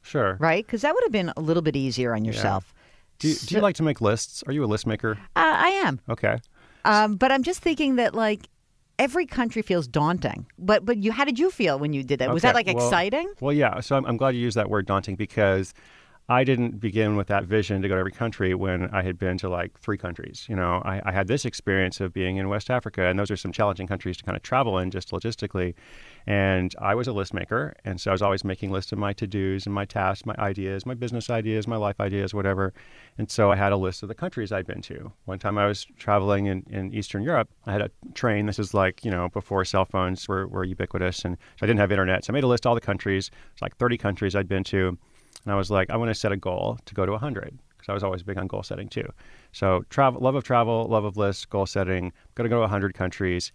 Sure.
Right? Because that would have been a little bit easier on yourself.
Yeah. Do you like to make lists? Are you a list maker?
I am.
Okay.
But I'm just thinking that every country feels daunting. But how did you feel when you did that? Was that exciting?
Well, yeah. So I'm glad you used that word daunting, because I didn't begin with that vision to go to every country when I had been to 3 countries. I had this experience of being in West Africa, and those are some challenging countries to kind of travel in just logistically. And I was a list maker, and so I was always making lists of my to-dos and my tasks, my ideas, my business ideas, my life ideas, whatever. And so I had a list of the countries I'd been to. One time I was traveling in Eastern Europe. I had a train. This is before cell phones were ubiquitous, and so I didn't have internet. So I made a list of all the countries. It's 30 countries I'd been to. And I was I want to set a goal to go to 100, because I was always big on goal setting too. So love of lists, goal setting, going to go to 100 countries.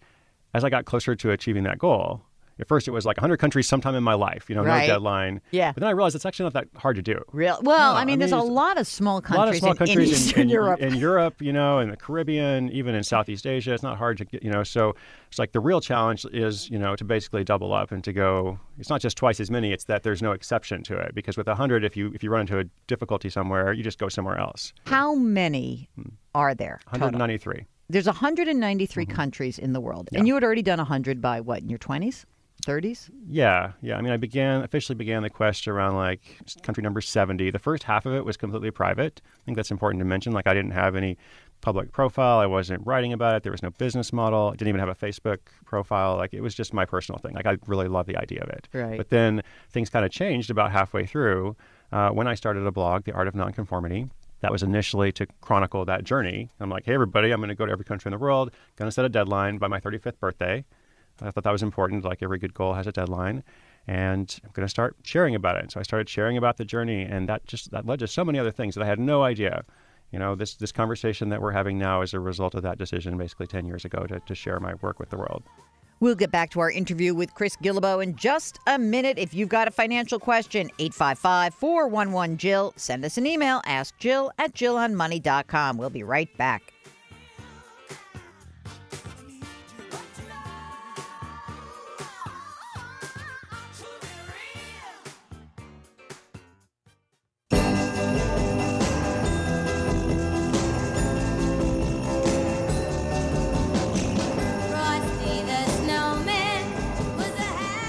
As I got closer to achieving that goal, at first it was like 100 countries sometime in my life, no deadline.
Yeah.
But then I realized it's actually not that hard to do.
Well,
No,
I mean, there's a lot of small countries,
a lot of small countries
in Eastern Europe.
In Europe, in the Caribbean, even in Southeast Asia. It's not hard to get, so it's like the real challenge is, to basically double up and to go, it's not just twice as many, it's that there's no exception to it. Because with 100, if you run into a difficulty somewhere, you just go somewhere else.
How many are there?
193.
Total? There's 193 countries in the world. Yeah. And you had already done 100 by what, in your 20s? 30s?
Yeah. I mean, I officially began the quest around like country number 70. The first half of it was completely private. I think that's important to mention. Like I didn't have any public profile. I wasn't writing about it. There was no business model. I didn't even have a Facebook profile. Like it was just my personal thing. Like I really loved the idea of it.
Right.
But then things kind of changed about halfway through when I started a blog, The Art of Nonconformity. That was initially to chronicle that journey. I'm like, hey, everybody, I'm going to go to every country in the world, going to set a deadline by my 35th birthday. I thought that was important. Like every good goal has a deadline. And I'm going to start sharing about it. So I started sharing about the journey, and that led to so many other things that I had no idea. This conversation that we're having now is a result of that decision basically 10 years ago to share my work with the world.
We'll get back to our interview with Chris Guillebeau in just a minute. If you've got a financial question, 855-411-JILL. Send us an email, askjill@jillonmoney.com. We'll be right back.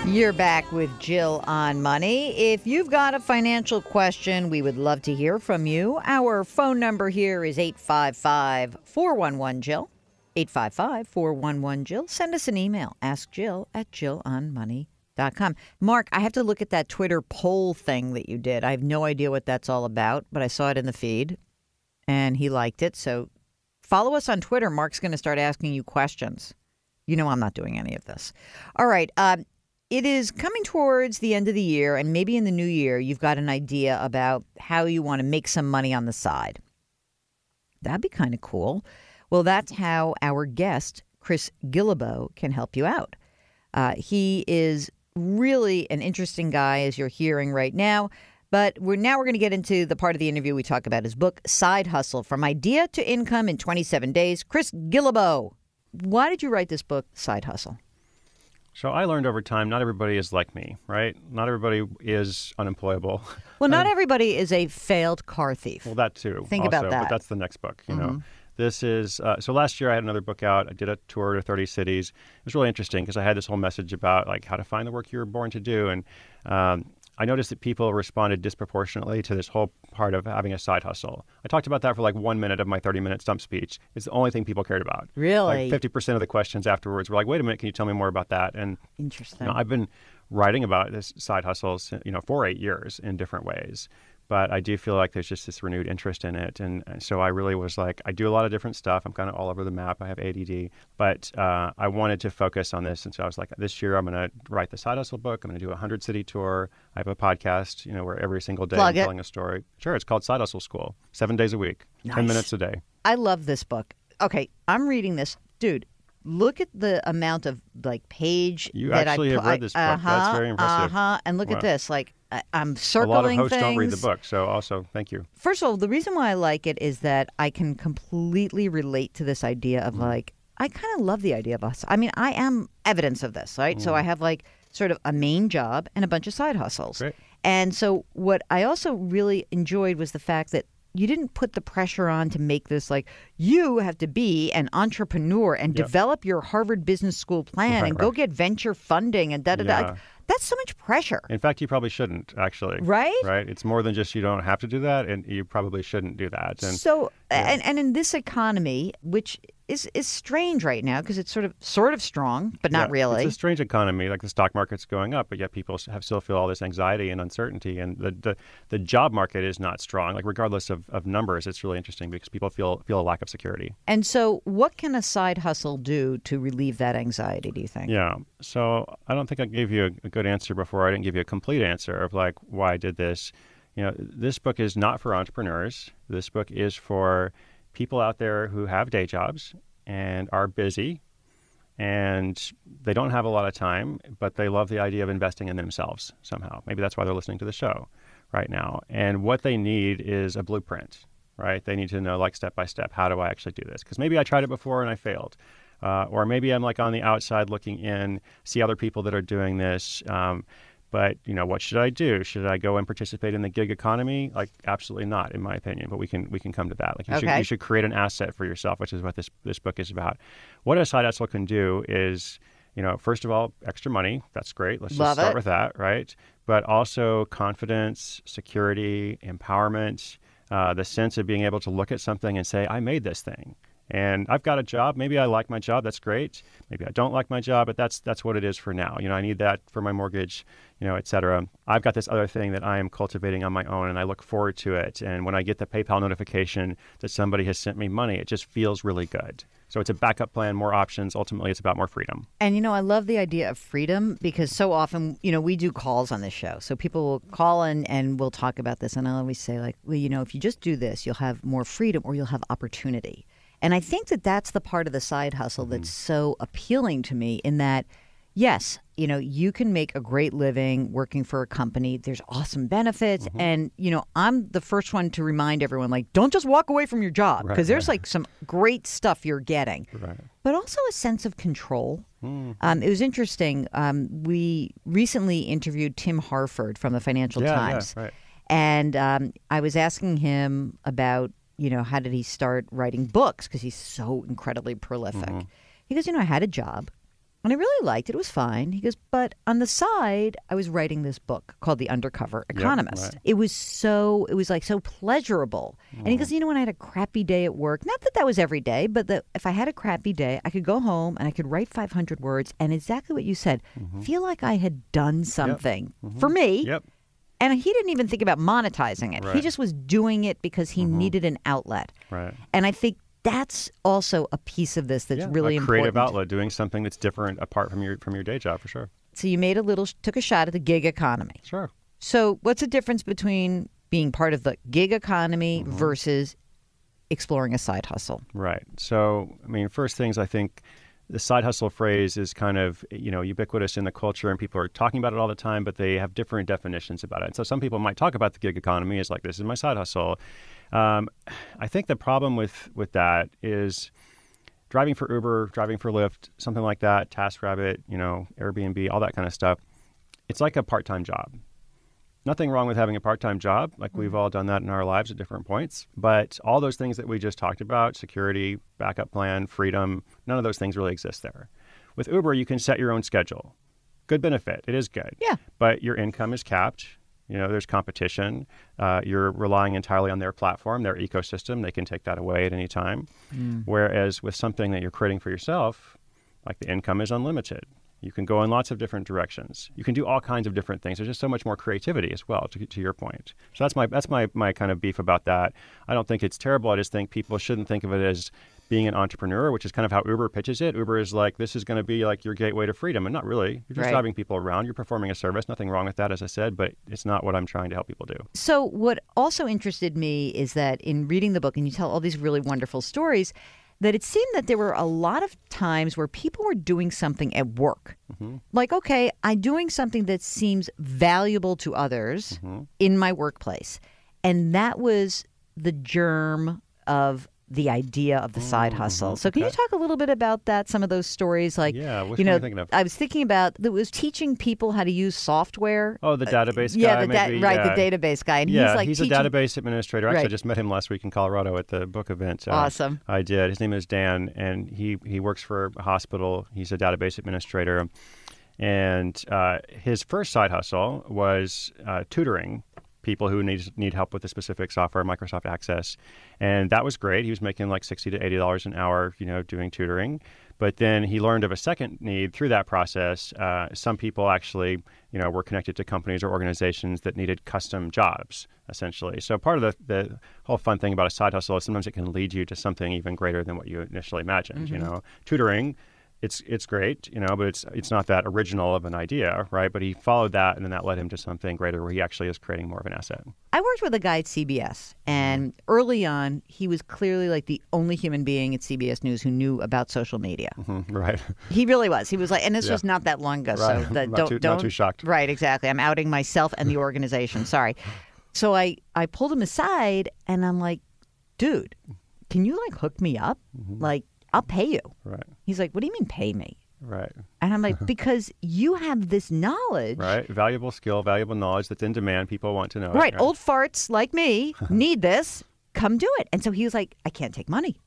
You're back with Jill on Money. If you've got a financial question, we would love to hear from you. Our phone number here is 855-411-JILL. 855-411-JILL. Send us an email, askjill@jillonmoney.com. Mark, I have to look at that Twitter poll thing that you did. I have no idea what that's all about, but I saw it in the feed, and he liked it. So follow us on Twitter. Mark's going to start asking you questions. I'm not doing any of this. All right. It is coming towards the end of the year, and maybe in the new year, you've got an idea about how you want to make some money on the side. That'd be kind of cool. Well, that's how our guest, Chris Guillebeau, can help you out. He is really an interesting guy, as you're hearing right now. But we're going to get into the part of the interview we talk about his book, Side Hustle, From Idea to Income in 27 Days. Chris Guillebeau, why did you write this book, Side Hustle?
So I learned over time, not everybody is like me, right? Not everybody is unemployable.
Well, not everybody is a failed car thief.
Well, that too.
Think
also,
about that.
But that's the next book, This is, so last year I had another book out. I did a tour to 30 cities. It was really interesting because I had this whole message about like how to find the work you were born to do. And I noticed that people responded disproportionately to this whole part of having a side hustle. I talked about that for like 1 minute of my 30-minute stump speech. It's the only thing people cared about.
Really?
Like 50% of the questions afterwards were like, wait a minute, can you tell me more about that? And
interesting.
I've been writing about this side hustles, for 8 years in different ways. But I do feel like there's just this renewed interest in it. And so I really was like, I do a lot of different stuff. I'm kind of all over the map. I have ADD. But I wanted to focus on this. And so I was like, this year I'm going to write the Side Hustle book. I'm going to do a 100-city tour. I have a podcast, where every single day I'm telling a story. Sure, it's called Side Hustle School. 7 days a week,
Nice.
10 minutes a day.
I love this book. Okay, I'm reading this. Dude, look at the amount of page
You
that
actually have read this book. That's very impressive.
And look at this. I'm circling
a lot of hosts
things.
don't read the book, so also thank you.
First of all, the reason why I like it is that I can completely relate to this idea of I kind of love the idea of us. I mean, I am evidence of this, right? So I have sort of a main job and a bunch of side hustles.
Great.
And so what I also really enjoyed was the fact that you didn't put the pressure on to make this you have to be an entrepreneur and develop your Harvard Business School plan and go get venture funding and da-da-da. That's so much pressure.
In fact, you probably shouldn't, actually.
Right?
Right? It's more than just you don't have to do that, and you probably shouldn't do that. And,
so, and in this economy, which is strange right now because it's sort of strong, but not really.
It's a strange economy. Like the stock market's going up, but yet people still feel all this anxiety and uncertainty. And the job market is not strong. Like regardless of numbers, it's really interesting because people feel a lack of security.
And so what can a side hustle do to relieve that anxiety, do you think?
Yeah. So I don't think I gave you a good answer before. I didn't give you a complete answer of why I did this. This book is not for entrepreneurs. This book is for people out there who have day jobs and are busy and they don't have a lot of time, but they love the idea of investing in themselves somehow. Maybe that's why they're listening to the show right now. And what they need is a blueprint, right? They need to know, like, step by step, how do I actually do this? Because maybe I tried it before and I failed. Or maybe I'm like on the outside looking in, see other people that are doing this. But, what should I do? Should I go and participate in the gig economy? Like, absolutely not, in my opinion. But we can come to that. Like, you should create an asset for yourself, which is what this book is about. What a side hustle can do is, first of all, extra money. That's great. Let's just start with that, right? But also confidence, security, empowerment, the sense of being able to look at something and say, I made this thing. And I've got a job. Maybe I like my job. That's great. Maybe I don't like my job, but that's what it is for now. I need that for my mortgage, et cetera. I've got this other thing that I am cultivating on my own, and I look forward to it. And when I get the PayPal notification that somebody has sent me money, it just feels really good. So it's a backup plan, more options. Ultimately, it's about more freedom.
And, I love the idea of freedom because so often, we do calls on this show. So people will call in and we'll talk about this. And I always say, like, well, if you just do this, you'll have more freedom or you'll have opportunity. And I think that that's the part of the side hustle that's so appealing to me in that, yes, you can make a great living working for a company. There's awesome benefits. And, I'm the first one to remind everyone, like, don't just walk away from your job because there's like some great stuff you're getting, but also a sense of control. It was interesting. We recently interviewed Tim Harford from the Financial Times. And I was asking him about, how did he start writing books? Because he's so incredibly prolific. He goes, I had a job and I really liked it. It was fine. He goes, but on the side, I was writing this book called The Undercover Economist. It was so pleasurable. And he goes, when I had a crappy day at work, not that was every day, but if I had a crappy day, I could go home and I could write 500 words and exactly what you said, feel like I had done something for me. And he didn't even think about monetizing it. He just was doing it because he needed an outlet. And I think that's also a piece of this that's really important. A
creative outlet, doing something that's different apart from your day job, for sure.
So you took a shot at the gig economy.
Sure.
So what's the difference between being part of the gig economy versus exploring a side hustle?
Right. So, first things, I think the side hustle phrase is kind of, ubiquitous in the culture and people are talking about it all the time, but they have different definitions about it. And so some people might talk about the gig economy as like, this is my side hustle. I think the problem with that is driving for Uber, driving for Lyft, something like that, TaskRabbit, Airbnb, all that kind of stuff. It's like a part-time job. Nothing wrong with having a part-time job. Like we've all done that in our lives at different points. But all those things that we just talked about, security, backup plan, freedom, none of those things really exist there. With Uber, you can set your own schedule. Good benefit. It is good.
Yeah.
But your income is capped. There's competition. You're relying entirely on their platform, their ecosystem. They can take that away at any time. Whereas with something that you're creating for yourself, like the income is unlimited. You can go in lots of different directions. You can do all kinds of different things. There's just so much more creativity as well, to your point. So that's my kind of beef about that. I don't think it's terrible. I just think people shouldn't think of it as being an entrepreneur, which is kind of how Uber pitches it. Uber is like, this is going to be like your gateway to freedom. And not really. You're just driving people around. You're performing a service. Nothing wrong with that, as I said, but it's not what I'm trying to help people do.
So what also interested me is that in reading the book, and you tell all these really wonderful stories, that it seemed that there were a lot of times where people were doing something at work. Like, okay, I'm doing something that seems valuable to others in my workplace. And that was the germ of the idea of the side hustle. So can you talk a little bit about that, some of those stories? Like,
which one are you thinking of?
I was thinking about that was teaching people how to use software.
Oh, the database guy.
Yeah, the database guy. And
he's a database administrator. Actually, I just met him last week in Colorado at the book event.
Awesome.
I did. His name is Dan, and he works for a hospital. He's a database administrator. And his first side hustle was tutoring people who need help with a specific software, Microsoft Access. And that was great. He was making like $60 to $80 an hour, doing tutoring. But then he learned of a second need through that process. Some people actually, were connected to companies or organizations that needed custom jobs, essentially. So part of the whole fun thing about a side hustle is sometimes it can lead you to something even greater than what you initially imagined. Tutoring it's great, but it's not that original of an idea, right? But he followed that, and then that led him to something greater where he actually is creating more of an asset.
I worked with a guy at CBS, and early on, he was clearly like the only human being at CBS News who knew about social media.
Mm-hmm, right.
He really was. He was like, and this was not that long ago,
right.
so
Not too shocked.
Right, exactly. I'm outing myself and the organization. Sorry. So I pulled him aside, and I'm like, dude, can you like hook me up? Like, I'll pay you.
Right.
He's like, what do you mean pay me?
Right.
And I'm like, because you have this knowledge.
Right. Valuable skill, valuable knowledge that's in demand. People want to know it.
Right. Old farts like me need this. Come do it. And so he was like, I can't take money.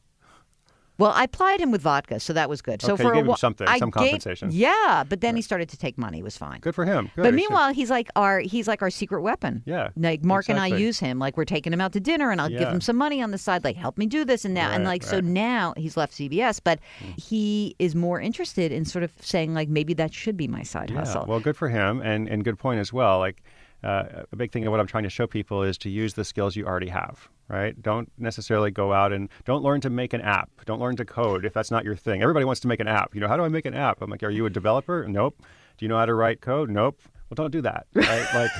Well, I plied him with vodka, so that was good. So
okay,
for
you gave him something, some compensation.
Yeah, but then he started to take money. It was fine.
Good for him. Good.
But meanwhile, he's like our secret weapon.
Yeah.
Like Mark and I
exactly.
use him. Like we're taking him out to dinner, and I'll give him some money on the side. Like help me do this and that. And like so now he's left CBS, but he is more interested in sort of saying like maybe that should be my side hustle.
Well, good for him, and good point as well. Like a big thing of what I'm trying to show people is to use the skills you already have. Right? Don't necessarily go out and don't learn to make an app. Don't learn to code if that's not your thing. Everybody wants to make an app. How do I make an app? I'm like, are you a developer? Nope. Do you know how to write code? Nope. Well, don't do that. Right? Like,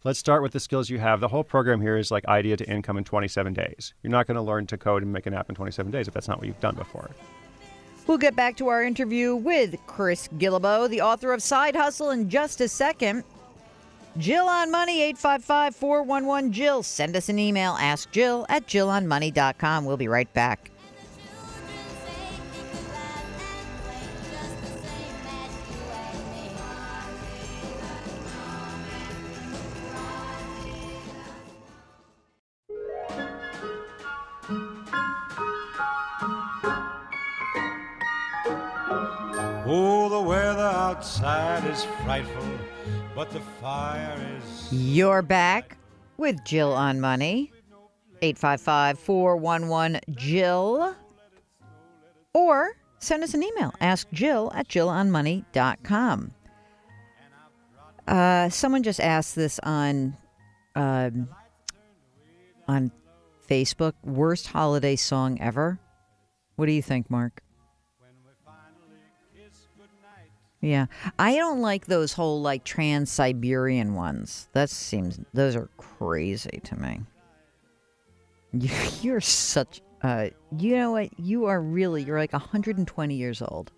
let's start with the skills you have. The whole program here is like idea to income in 27 days. You're not going to learn to code and make an app in 27 days if that's not what you've done before.
We'll get back to our interview with Chris Guillebeau, the author of Side Hustle, in just a second. Jill on Money, 855-411-JILL. Send us an email, askjill@jillonmoney.com. We'll be right back.
Oh, the weather outside is frightful, but the fire is...
You're back with Jill on Money, 855-411-JILL. Or send us an email, askjill@jillonmoney.com. Someone just asked this on Facebook, worst holiday song ever. What do you think, Mark? Yeah. I don't like those whole like Trans-Siberian ones. Those are crazy to me. You're such, you know what? You're like 120 years old.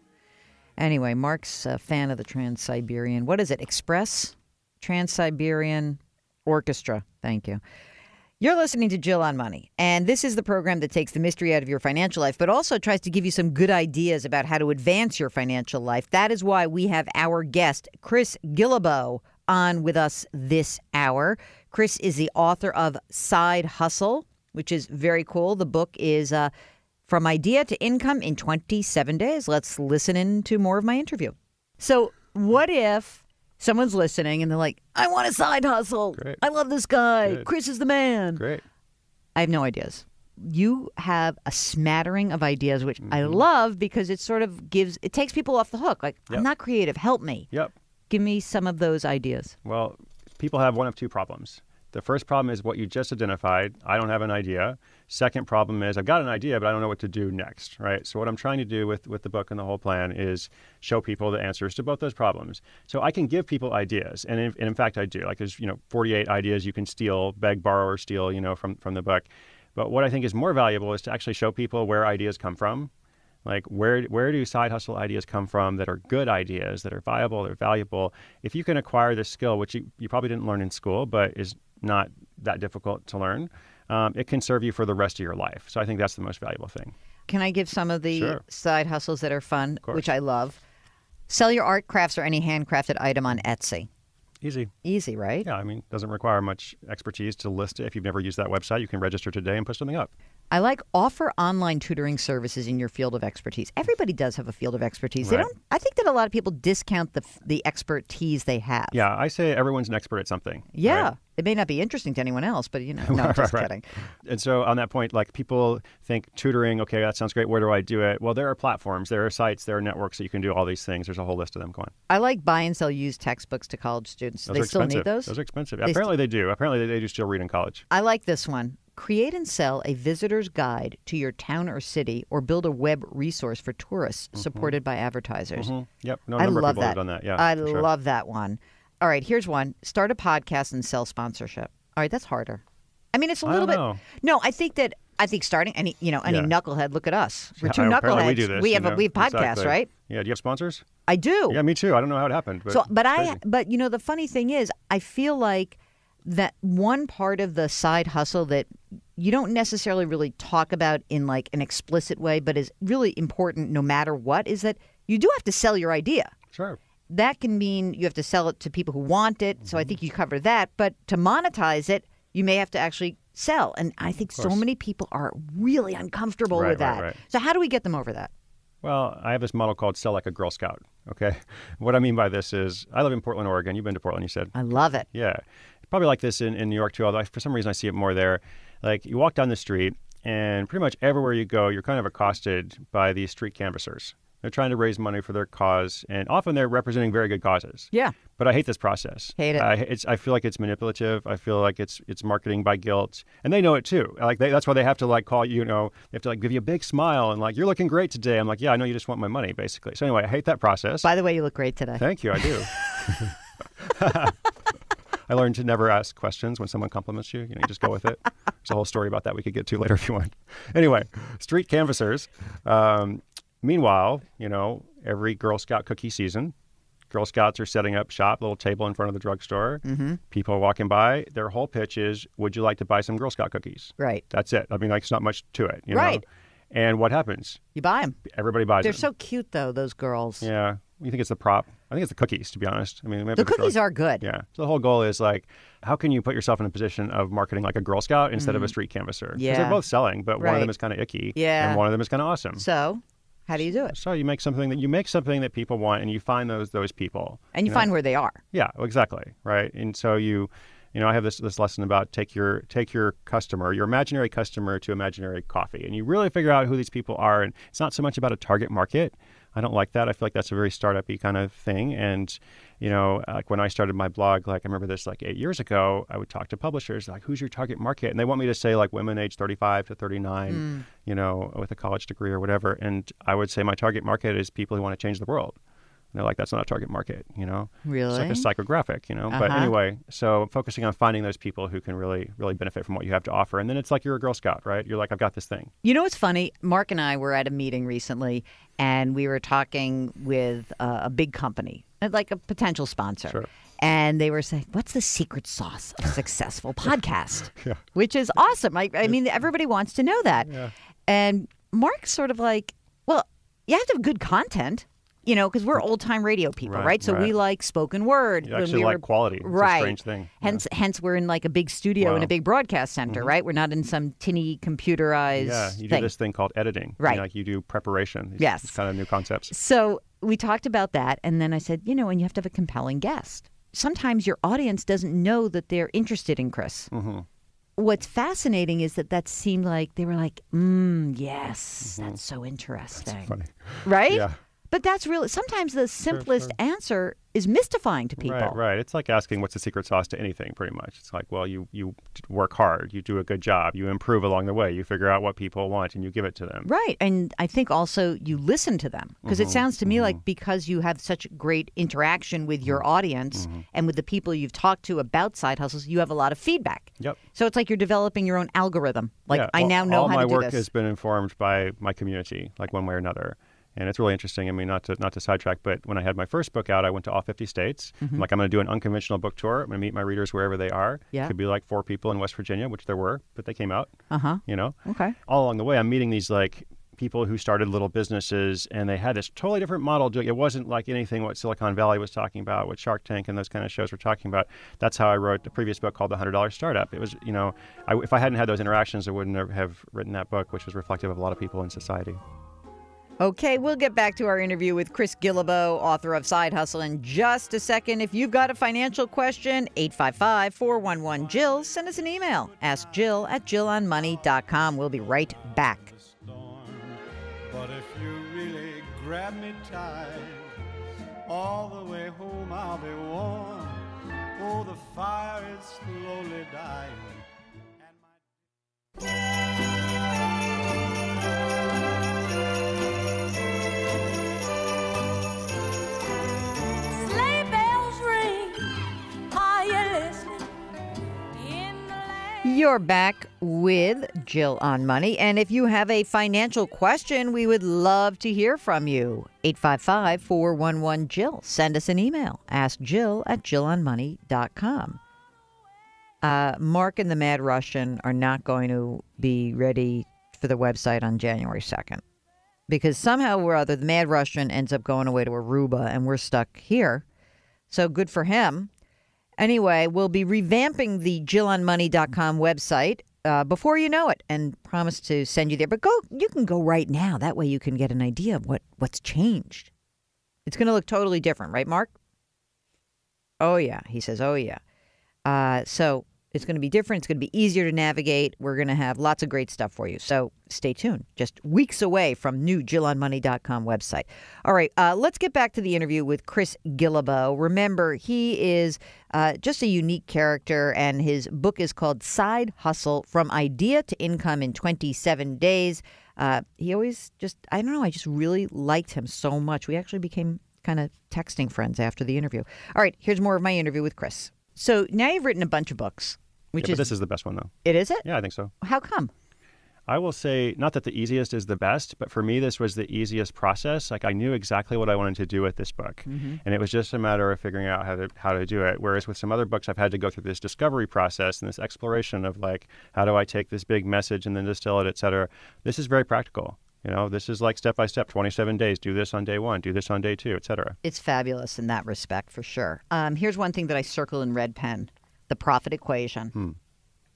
Anyway, Mark's a fan of the Trans-Siberian. What is it? Express? Trans-Siberian Orchestra. Thank you. You're listening to Jill on Money, and this is the program that takes the mystery out of your financial life, but also tries to give you some good ideas about how to advance your financial life. That is why we have our guest, Chris Guillebeau, on with us this hour. Chris is the author of Side Hustle, which is very cool. The book is From Idea to Income in 27 Days. Let's listen in to more of my interview. So what if someone's listening and they're like, I want a side hustle.
Great.
I love this guy.
Good.
Chris is the man.
Great.
I have no ideas. You have a smattering of ideas, which I love because it sort of it takes people off the hook. Like, I'm not creative. Help me.
Yep.
Give me some of those ideas.
Well, people have one of two problems. The first problem is what you just identified. I don't have an idea. Second problem is I've got an idea, but I don't know what to do next, right? So what I'm trying to do with the book and the whole plan is show people the answers to both those problems. So I can give people ideas, and in fact I do. Like there's 48 ideas you can steal, beg, borrow, or steal, from the book. But what I think is more valuable is to actually show people where ideas come from. Like where do side hustle ideas come from that are good ideas, that are viable, they're valuable. If you can acquire this skill, which you probably didn't learn in school, but is not that difficult to learn, it can serve you for the rest of your life. So I think that's the most valuable thing.
Can I give some of the side hustles that are fun, which I love? Sell your art, crafts, or any handcrafted item on Etsy.
Easy.
Easy, right?
Yeah, it doesn't require much expertise to list it. If you've never used that website, you can register today and put something up.
I like offer online tutoring services in your field of expertise. Everybody does have a field of expertise.
Right.
They don't. I think that a lot of people discount the expertise they have.
Yeah, I say everyone's an expert at something.
Yeah.
Right?
It may not be interesting to anyone else, but no, I'm just kidding.
And so on that point, like people think tutoring, okay, that sounds great. Where do I do it? Well, there are platforms, there are sites, there are networks that you can do all these things. There's a whole list of them. Go on.
I like buy and sell used textbooks to college students.
Those
they
are
still
expensive.
need those?
Those are expensive. Apparently they do. Apparently they do still read in college.
I like this one. create and sell a visitor's guide to your town or city, or build a web resource for tourists supported by advertisers.
Yep. No,
I
number of
love
people
that.
have done that. Yeah,
I
for sure.
love that one. All right, here's one. Start a podcast and sell sponsorship. All right, that's harder. I mean, it's a little bit.
know.
No, I think starting any knucklehead. Look at us. We're two
apparently
knuckleheads.
we do this,
we have podcasts,
exactly.
right?
Yeah. Do you have sponsors?
I do.
Yeah, me too. I don't know how it happened. But
the funny thing is, I feel like that one part of the side hustle that you don't necessarily really talk about in like an explicit way, but is really important no matter what, is that you do have to sell your idea.
Sure.
That can mean you have to sell it to people who want it. So I think you cover that. But to monetize it, you may have to actually sell. And I think so many people are really uncomfortable with that.
Right.
So how do we get them over that?
Well, I have this model called Sell Like a Girl Scout. Okay. What I mean by this is I live in Portland, Oregon. You've been to Portland, you said.
I love it.
Yeah. Probably like this in New York too, although for some reason I see it more there. Like you walk down the street and pretty much everywhere you go, you're kind of accosted by these street canvassers. They're trying to raise money for their cause, and often they're representing very good causes.
Yeah.
But I hate this process.
Hate it.
I feel like it's manipulative. I feel like it's marketing by guilt, and they know it too. Like that's why they have to like call you. They have to like give you a big smile and like you're looking great today. I'm like, yeah, I know you just want my money, basically. So anyway, I hate that process.
By the way, you look great today.
Thank you. I do. I learned to never ask questions when someone compliments you. You just go with it. There's a whole story about that we could get to later if you want. Anyway, street canvassers. Meanwhile, every Girl Scout cookie season, Girl Scouts are setting up shop, little table in front of the drugstore. People are walking by. Their whole pitch is, would you like to buy some Girl Scout cookies?
Right.
That's it. I mean, like, it's not much to it.
Right.
And what happens?
You buy them.
Everybody buys them.
They're so cute, though, those girls.
Yeah. You think it's the prop? I think it's the cookies, to be honest. I mean,
the cookies are good.
Yeah. So the whole goal is like, how can you put yourself in a position of marketing like a Girl Scout instead of a street canvasser?
Yeah.
Because they're both selling, but one of them
Right.
is kind of icky.
Yeah.
And one of them is kind of awesome.
So how do you do it?
So you make something that people want, and you find those people.
And you find where they are.
Yeah, exactly. Right. And so I have this lesson about take your customer, your imaginary customer, to imaginary coffee, and you really figure out who these people are. And it's not so much about a target market. I don't like that. I feel like that's a very startup-y kind of thing. And like when I started my blog, like I remember this like 8 years ago, I would talk to publishers like, who's your target market? And they want me to say like women age 35 to 39, with a college degree or whatever. And I would say my target market is people who want to change the world. And they're like, that's not a target market,
Really?
It's like a psychographic, But anyway, so focusing on finding those people who can really, really benefit from what you have to offer. And then it's like you're a Girl Scout, right? You're like, I've got this thing.
You know what's funny? Mark and I were at a meeting recently, and we were talking with a big company, like a potential sponsor.
Sure.
And they were saying, what's the secret sauce of a successful podcast?
Yeah.
Which is awesome. I mean, everybody wants to know that.
Yeah.
And Mark's sort of like, well, you have to have good content. Because we're old-time radio people, right? So we like spoken word.
You actually like quality. It's a strange thing.
Hence, we're in like a big studio in a big broadcast center, right? We're not in some tinny computerized
you
thing.
do this thing called editing.
Right.
Like you do preparation.
Yes.
These kind of new concepts.
So we talked about that, and then I said, and you have to have a compelling guest. Sometimes your audience doesn't know that they're interested in Chris.
Mm-hmm.
What's fascinating is that seemed like they were like, yes, that's so interesting.
That's funny.
Right?
Yeah.
But that's really, sometimes the simplest answer is mystifying to people.
Right. It's like asking what's the secret sauce to anything, pretty much. It's like, well, you work hard, you do a good job, you improve along the way, you figure out what people want and you give it to them.
Right. And I think also you listen to them, because it sounds to me like because you have such great interaction with your audience and with the people you've talked to about side hustles, you have a lot of feedback.
Yep.
So it's like you're developing your own algorithm. Like I now know how to do this.
All my work has been informed by my community, like one way or another. And it's really interesting. I mean, not to sidetrack, but when I had my first book out, I went to all 50 states. I'm like, I'm going to do an unconventional book tour. I'm going to meet my readers wherever they are.
Yeah.
It could be like 4 people in West Virginia, which there were, but they came out.
Okay.
All along the way, I'm meeting these like people who started little businesses, and they had this totally different model. It wasn't like anything what Silicon Valley was talking about, what Shark Tank and those kind of shows were talking about. That's how I wrote the previous book called The $100 Startup. It was, if I hadn't had those interactions, I wouldn't have written that book, which was reflective of a lot of people in society.
Okay, we'll get back to our interview with Chris Guillebeau, author of Side Hustle, in just a second. If you've got a financial question, 855-411-JILL. Send us an email. Ask Jill at jillonmoney.com. We'll be right back.
But if you really grab me tight, all the way home I'll be warm. Oh, the fire is slowly dying.
You're back with Jill on Money. And if you have a financial question, we would love to hear from you. 855-411-JILL. Send us an email. Ask Jill at jillonmoney.com. Mark and the Mad Russian are not going to be ready for the website on January 2nd. Because somehow or other, the Mad Russian ends up going away to Aruba and we're stuck here. So good for him. Anyway, we'll be revamping the jillonmoney.com website before you know it and promise to send you there. But you can go right now. That way you can get an idea of what's changed. It's going to look totally different, right, Mark? Oh, yeah. He says, oh, yeah. So it's going to be different. It's going to be easier to navigate. We're going to have lots of great stuff for you. So stay tuned. Just weeks away from new jillonmoney.com website. All right. Let's get back to the interview with Chris Guillebeau. Remember, he is just a unique character, and his book is called Side Hustle: From Idea to Income in 27 Days. He always I don't know, I just really liked him so much. We actually became kind of texting friends after the interview. All right. Here's more of my interview with Chris. So now you've written a bunch of books.
But this is the best one, though.
It is it?
Yeah, I think so.
How come?
I will say, not that the easiest is the best, but for me, this was the easiest process. Like, I knew exactly what I wanted to do with this book. Mm-hmm. And it was just a matter of figuring out how to do it. Whereas with some other books, I've had to go through this discovery process and this exploration of, like, how do I take this big message and then distill it, et cetera. This is very practical. You know, this is like step by step, 27 days. Do this on day 1, do this on day 2, et cetera. It's
fabulous in that respect, for sure. Here's one thing that I circle in red pen: the profit equation. Do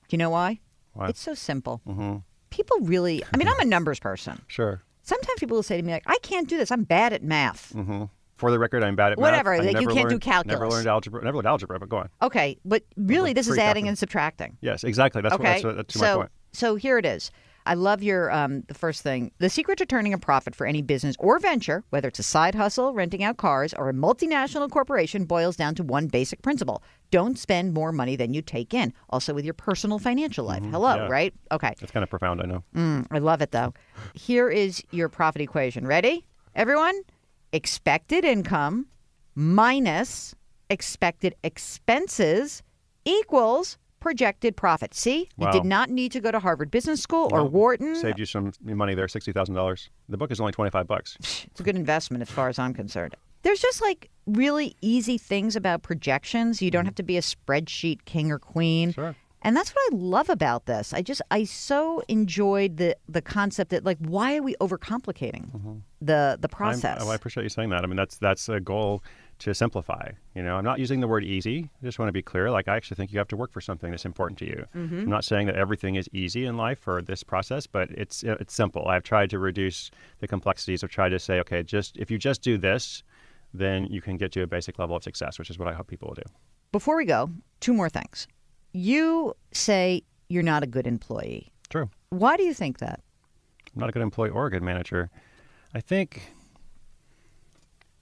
you know why?
Why?
It's so simple.
Mm-hmm.
People really, I mean, I'm a numbers person.
Sure.
Sometimes people will say to me, like, I can't do this. I'm bad at math.
Mm-hmm. For the record, I'm bad at
Whatever.
math.
Like, you can't do calculus.
Never learned algebra, but go on.
Okay. But really, this is adding and subtracting.
Yes, exactly. That's my point.
So here it is. I love your the first thing. The secret to turning a profit for any business or venture, whether it's a side hustle, renting out cars, or a multinational corporation, boils down to one basic principle: don't spend more money than you take in. Also with your personal financial life. Mm-hmm. Hello,
yeah.
Right? Okay.
That's kind of profound, I know.
I love it, though. Here is your profit equation. Ready, everyone? Expected income minus expected expenses equals projected profit. See,
wow.
You did not need to go to Harvard Business School or Wharton.
Saved you some money there, $60,000. The book is only $25.
It's a good investment as far as I'm concerned. There's just like really easy things about projections. You don't have to be a spreadsheet king or queen.
Sure.
And that's what I love about this. I so enjoyed the concept that, like, why are we overcomplicating the process?
I appreciate you saying that. I mean, that's a goal to simplify. You know, I'm not using the word easy. I just want to be clear. Like, I actually think you have to work for something that's important to you. Mm-hmm. I'm not saying that everything is easy in life or this process, but it's simple. I've tried to reduce the complexities. I've tried to say, okay, if you just do this, then you can get to a basic level of success, which is what I hope people will do.
Before we go, 2 more things. You say you're not a good employee.
True.
Why do you think that?
I'm not a good employee or a good manager. I think,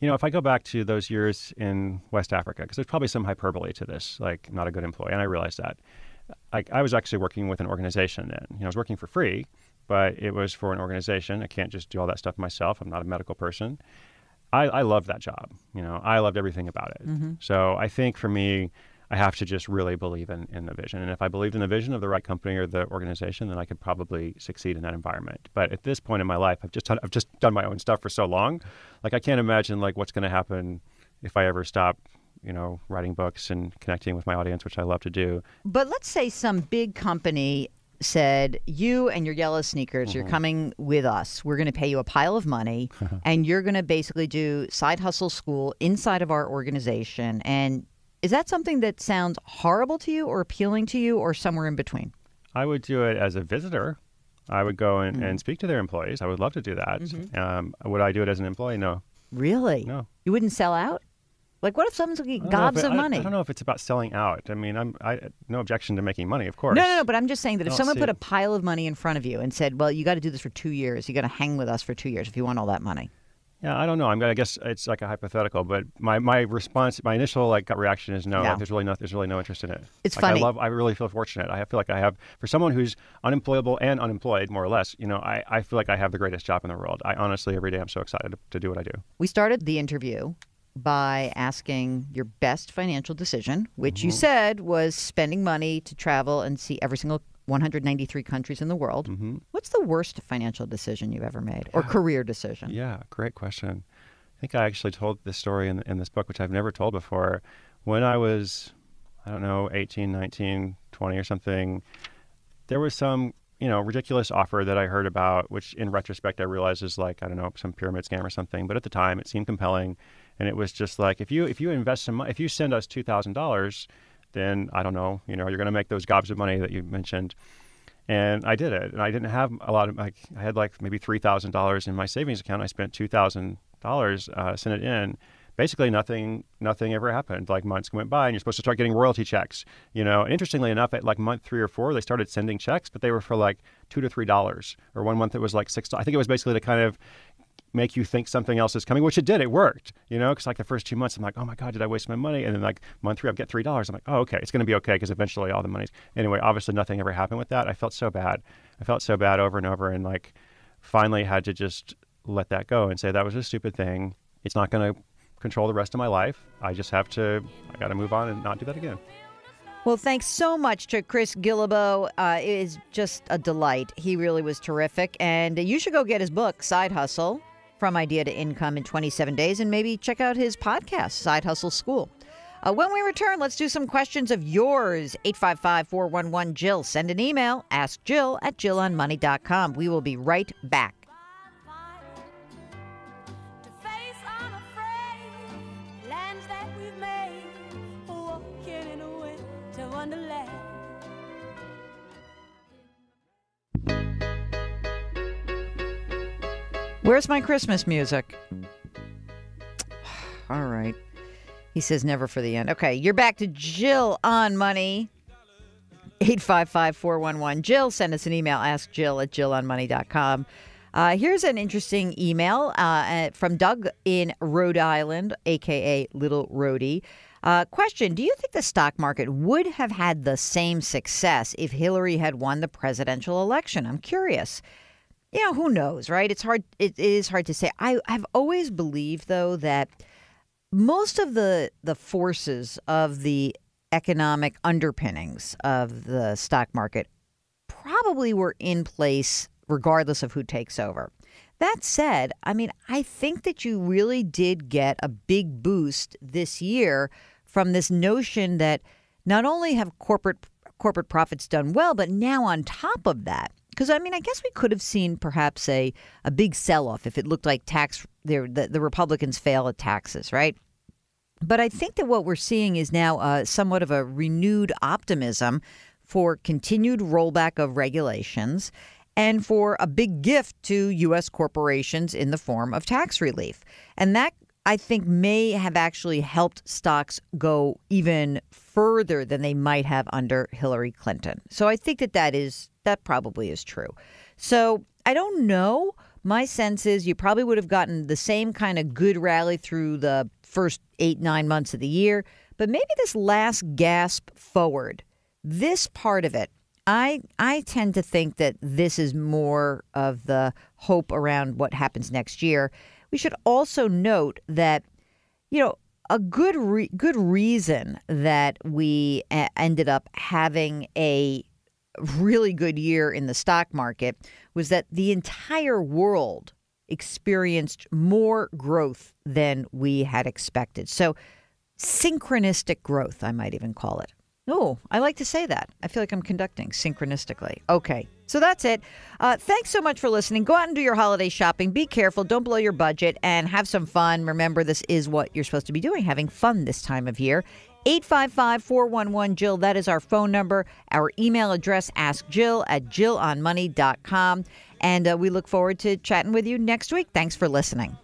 you know, if I go back to those years in West Africa, because there's probably some hyperbole to this, like not a good employee, and I realize that. I was actually working with an organization then. You know, I was working for free, but it was for an organization. I can't just do all that stuff myself. I'm not a medical person. I loved that job. You know, I loved everything about it. Mm-hmm. So I think for me, I have to just really believe in the vision. And if I believed in the vision of the right company or the organization, then I could probably succeed in that environment. But at this point in my life, I've just done my own stuff for so long. Like, I can't imagine like what's going to happen if I ever stop, you know, writing books and connecting with my audience, which I love to do.
But let's say some big company said, you and your yellow sneakers, you're coming with us. We're going to pay you a pile of money, and you're going to basically do side hustle school inside of our organization. And is that something that sounds horrible to you or appealing to you or somewhere in between?
I would do it as a visitor. I would go and speak to their employees. I would love to do that. Mm-hmm. Would I do it as an employee? No.
Really?
No.
You wouldn't sell out? Like, what if someone's looking gobs of money?
I don't know if it's about selling out. I mean, I no objection to making money, of course.
No, but I'm just saying that if someone put a pile of money in front of you and said, well, you got to do this for 2 years. You got to hang with us for 2 years if you want all that money.
Yeah, I don't know. I guess it's like a hypothetical, but my response, my initial gut reaction is no. Like, there's really no interest in it.
It's funny.
I really feel fortunate. I feel like I have, for someone who's unemployable and unemployed, more or less. You know, I feel like I have the greatest job in the world. I honestly, every day, I'm so excited to do what I do.
We started the interview by asking your best financial decision, which you said was spending money to travel and see every single 193 countries in the world. What's the worst financial decision you've ever made or career decision?
Yeah, great question. I think I actually told this story in this book, which I've never told before. When I was, I don't know, 18, 19, 20 or something, there was some, ridiculous offer that I heard about, which in retrospect I realized is like, I don't know, some pyramid scam or something. But at the time it seemed compelling. And it was just like, if you invest some money, if you send us $2,000, then I don't know, you're going to make those gobs of money that you mentioned. And I did it. And I didn't have a lot of, I had like maybe $3,000 in my savings account. I spent $2,000, sent it in. Basically, nothing ever happened. Like months went by, and you're supposed to start getting royalty checks. And interestingly enough, at like month 3 or 4, they started sending checks, but they were for like $2 to $3. Or one month it was like $6. I think it was basically to kind of make you think something else is coming, which it did. It worked, because like the first 2 months, I'm like, oh my God, did I waste my money? And then like month 3, I get $3. I'm like, oh, okay, it's going to be okay because eventually all the money's. Anyway, obviously nothing ever happened with that. I felt so bad. Over and over, and like finally had to just let that go and say that was a stupid thing. It's not going to control the rest of my life. I got to move on and not do that again.
Well, thanks so much to Chris Guillebeau. It is just a delight. He really was terrific. And you should go get his book, Side Hustle, From Idea to Income in 27 Days, and maybe check out his podcast, Side Hustle School. When we return, let's do some questions of yours. 855-411-JILL. Send an email. Ask Jill at jillonmoney.com. We will be right back. Where's my Christmas music? All right. He says never for the end. Okay, you're back to Jill on Money. 855-411-JILL. Send us an email. Ask Jill at jillonmoney.com. Here's an interesting email from Doug in Rhode Island, a.k.a. Little Rhodey. Question, do you think the stock market would have had the same success if Hillary had won the presidential election? I'm curious. Who knows, right? It is hard to say. I've always believed, though, that most of the forces of the economic underpinnings of the stock market probably were in place regardless of who takes over. That said, I think that you really did get a big boost this year from this notion that not only have corporate profits done well, but now on top of that, because, I guess we could have seen perhaps a big sell-off if it looked like the Republicans fail at taxes, right? But I think that what we're seeing is now somewhat of a renewed optimism for continued rollback of regulations and for a big gift to U.S. corporations in the form of tax relief. And that, I think, may have actually helped stocks go even further than they might have under Hillary Clinton. So I think that probably is true. So I don't know. My sense is you probably would have gotten the same kind of good rally through the first 8-9 months of the year. But maybe this last gasp forward, this part of it, I tend to think that this is more of the hope around what happens next year. We should also note that, a good reason that we ended up having a really good year in the stock market was that the entire world experienced more growth than we had expected. So synchronistic growth, I might even call it. Oh, I like to say that. I feel like I'm conducting synchronistically. Okay, so that's it. Thanks so much for listening. Go out and do your holiday shopping. Be careful. Don't blow your budget and have some fun. Remember, this is what you're supposed to be doing, having fun this time of year. 855-411-JILL. That is our phone number. Our email address, askjill at jillonmoney.com. And we look forward to chatting with you next week. Thanks for listening.